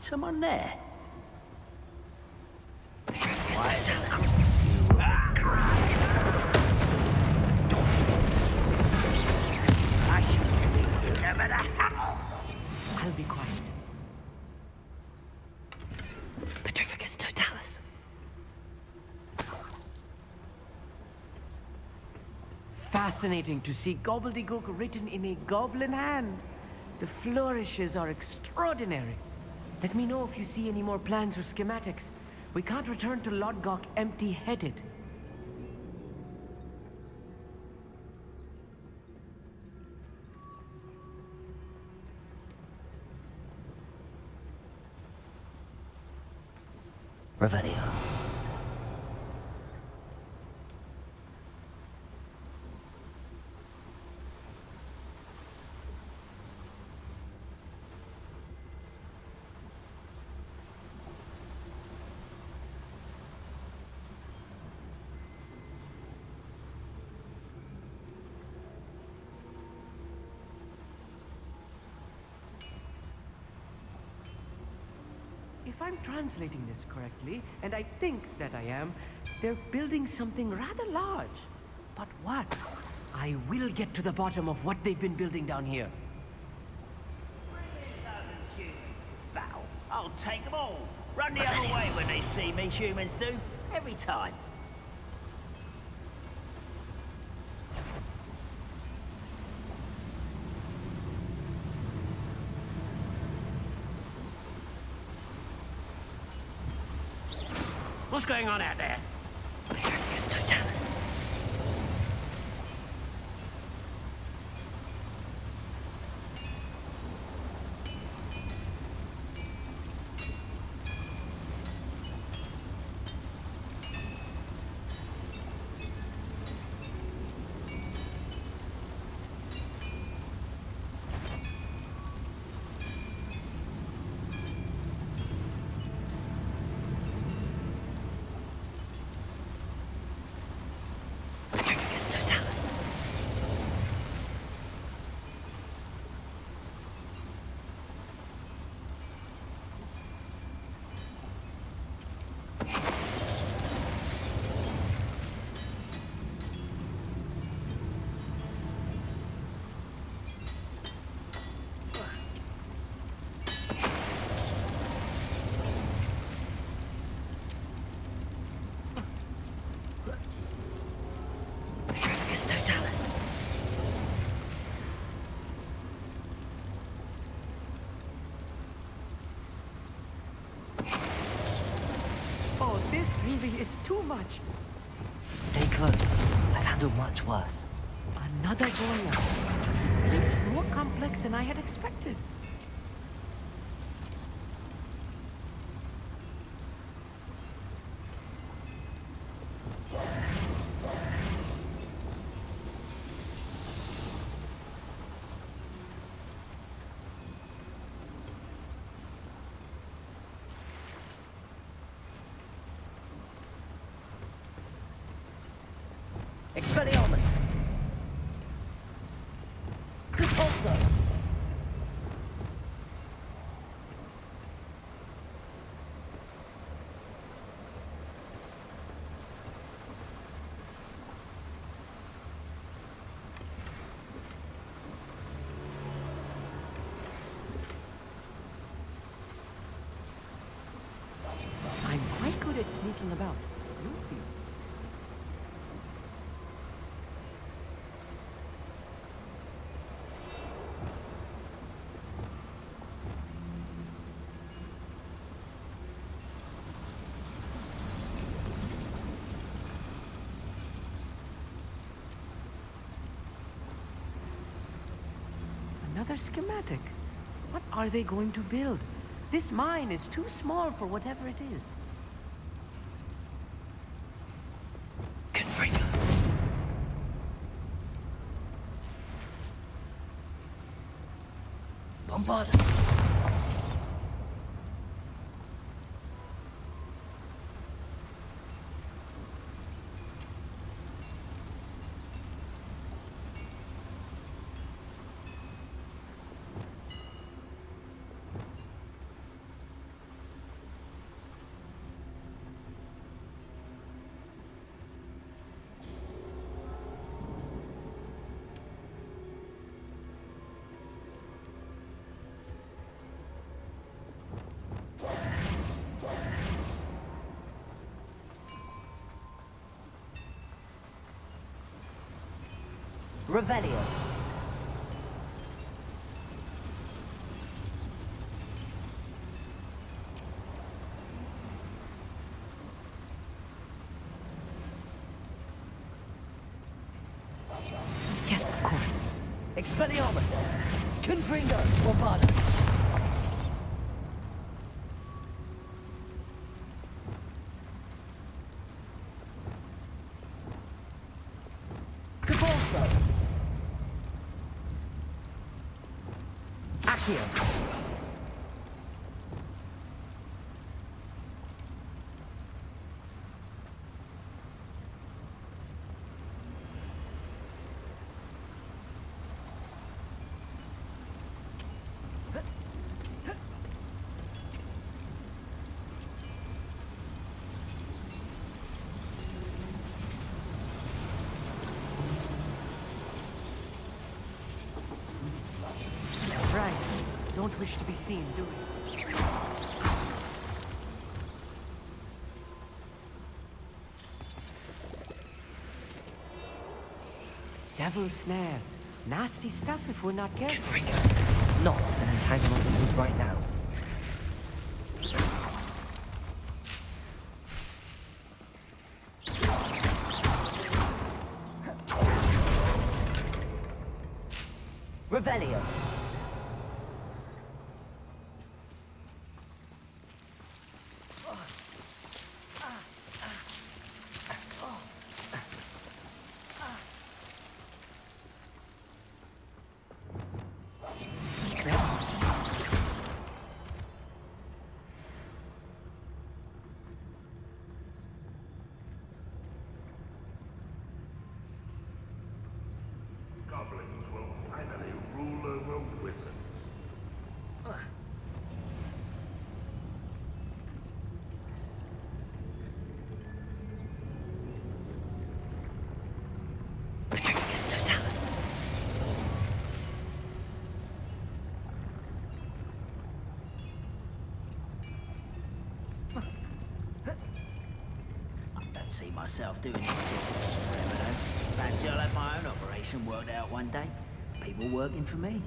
Someone there. I should defeat you no matter how. I'll be quiet. Petrificus Totalis. Fascinating to see gobbledygook written in a goblin hand. The flourishes are extraordinary. Let me know if you see any more plans or schematics. We can't return to Lodgok empty-headed. Revelio. If I'm translating this correctly, and I think that I am, they're building something rather large. But what? I will get to the bottom of what they've been building down here. Battle. I'll take them all. Run the other way when they see me, humans do. Every time. What's going on out there? Petrificus Totalis. Oh, this really is too much. Stay close. I've handled much worse. Another Goya. This place is more complex than I had expected. Expelliarmus! Repulsor! I'm quite good at sneaking about. You'll see. Another schematic. What are they going to build? This mine is too small for whatever it is. Confringo. Bombarda. Revelio. Yes, of course. Expelliarmus! Confringo! Bombarda! Cabalso! Accio! Right. Don't wish to be seen, do we? Devil's snare. Nasty stuff if we're not careful. Not an entanglement we need right now. Revelio. Goblins will finally rule over wizards. Patricus Totalis. I don't see myself doing this forever, though. Fancy I'll have my own operation worked out one day. People working for me.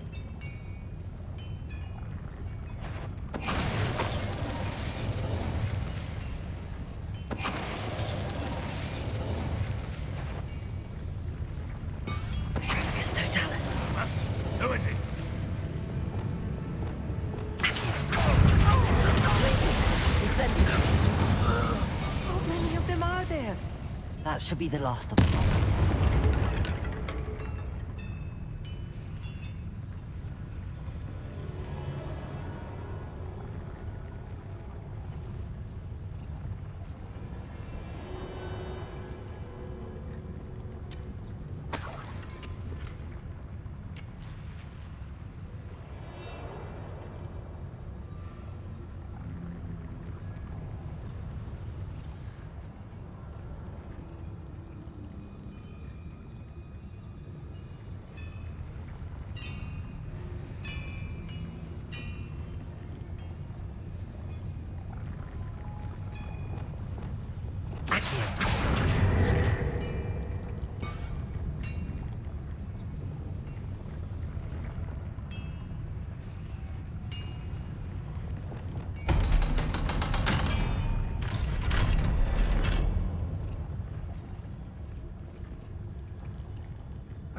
That should be the last of them, all right.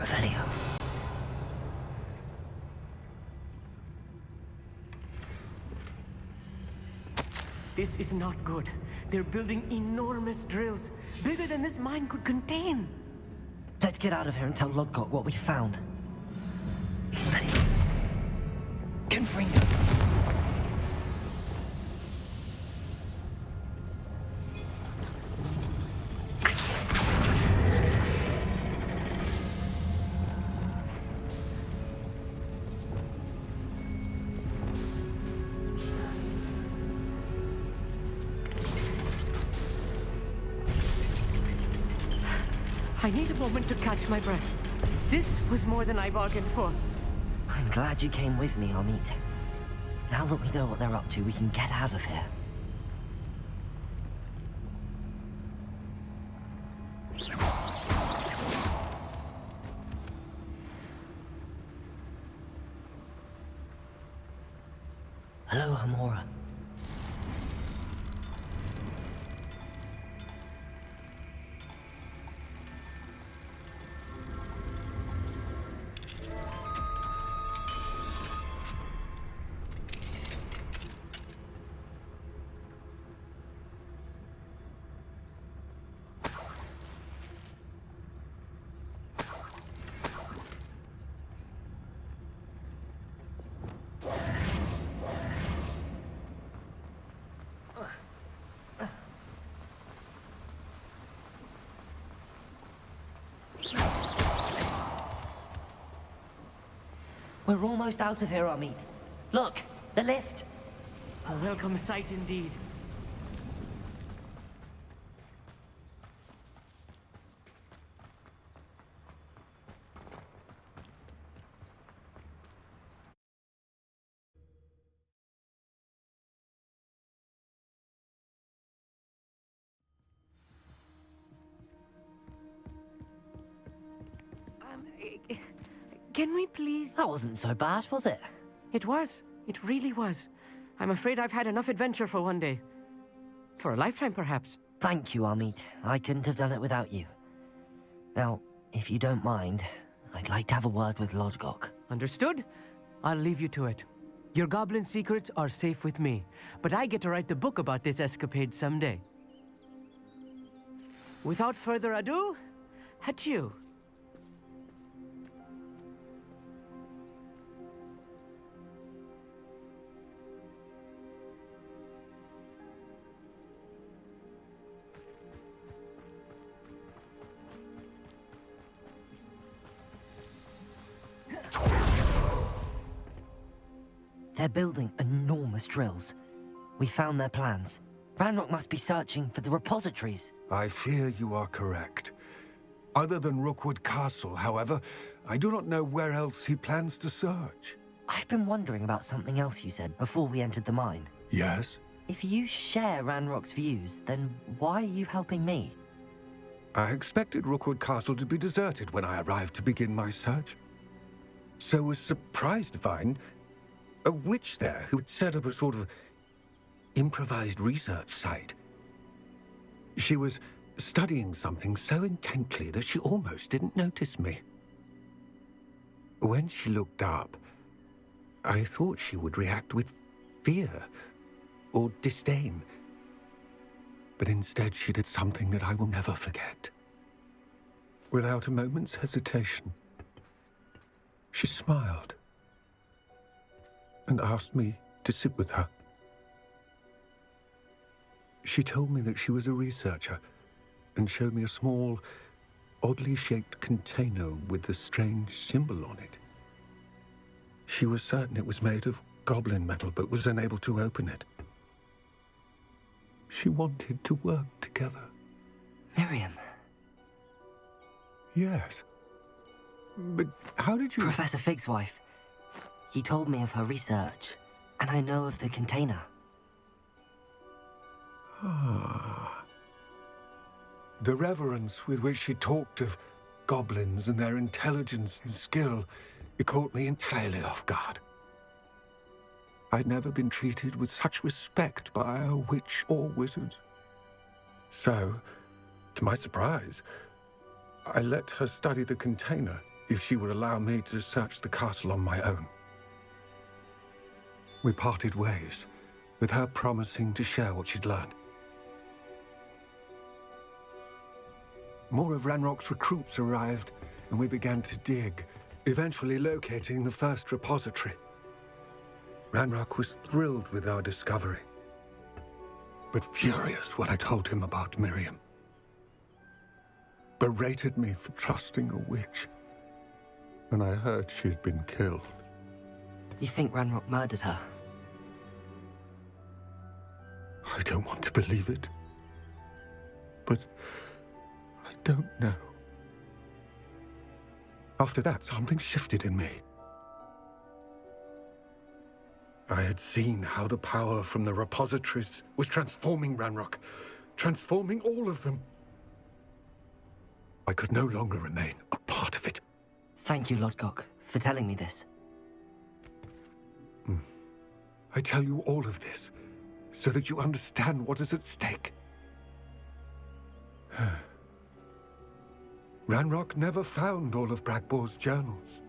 Revelio. This is not good. They're building enormous drills, bigger than this mine could contain. Let's get out of here and tell Lodgok what we found. Expeditions. Confringo. I need a moment to catch my breath. This was more than I bargained for. I'm glad you came with me, Amit. Now that we know what they're up to, we can get out of here. Hello, Amora. We're almost out of here, Amit. Look, the lift. A welcome sight indeed. Can we please... That wasn't so bad, was it? It was. It really was. I'm afraid I've had enough adventure for one day. For a lifetime, perhaps. Thank you, Amit. I couldn't have done it without you. Now, if you don't mind, I'd like to have a word with Lodgok. Understood? I'll leave you to it. Your goblin secrets are safe with me, but I get to write the book about this escapade someday. Without further ado, adieu. They're building enormous drills. We found their plans. Ranrock must be searching for the repositories. I fear you are correct. Other than Rookwood Castle, however, I do not know where else he plans to search. I've been wondering about something else you said before we entered the mine. Yes? If you share Ranrock's views, then why are you helping me? I expected Rookwood Castle to be deserted when I arrived to begin my search. So was surprised to find a witch there who had set up a sort of improvised research site. She was studying something so intently that she almost didn't notice me. When she looked up, I thought she would react with fear or disdain. But instead she did something that I will never forget. Without a moment's hesitation, she smiled and asked me to sit with her. She told me that she was a researcher and showed me a small, oddly shaped container with a strange symbol on it. She was certain it was made of goblin metal, but was unable to open it. She wanted to work together. Miriam. Yes. But how did you... Professor Fig's wife. He told me of her research, and I know of the container. Ah. The reverence with which she talked of goblins and their intelligence and skill, it caught me entirely off guard. I'd never been treated with such respect by a witch or wizard. So, to my surprise, I let her study the container if she would allow me to search the castle on my own. We parted ways, with her promising to share what she'd learned. More of Ranrock's recruits arrived, and we began to dig, eventually locating the first repository. Ranrock was thrilled with our discovery, but furious when I told him about Miriam. Berated me for trusting a witch, and I heard she had been killed. You think Ranrock murdered her? I don't want to believe it, but I don't know. After that, something shifted in me. I had seen how the power from the repositories was transforming Ranrock, transforming all of them. I could no longer remain a part of it. Thank you, Lodgok, for telling me this. I tell you all of this so that you understand what is at stake. Ranrock never found all of Bragbor's journals,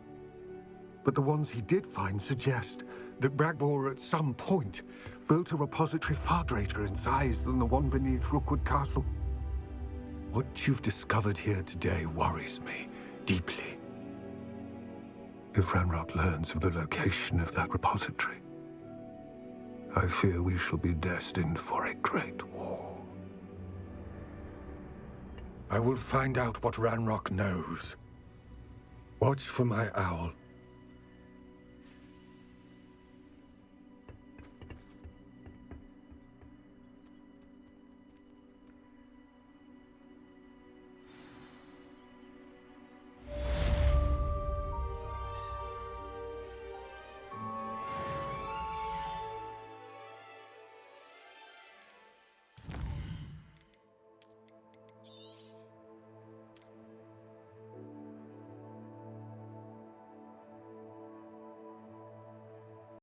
but the ones he did find suggest that Bragbor at some point built a repository far greater in size than the one beneath Rookwood Castle. What you've discovered here today worries me deeply. If Ranrock learns of the location of that repository, I fear we shall be destined for a great war. I will find out what Ranrock knows. Watch for my owl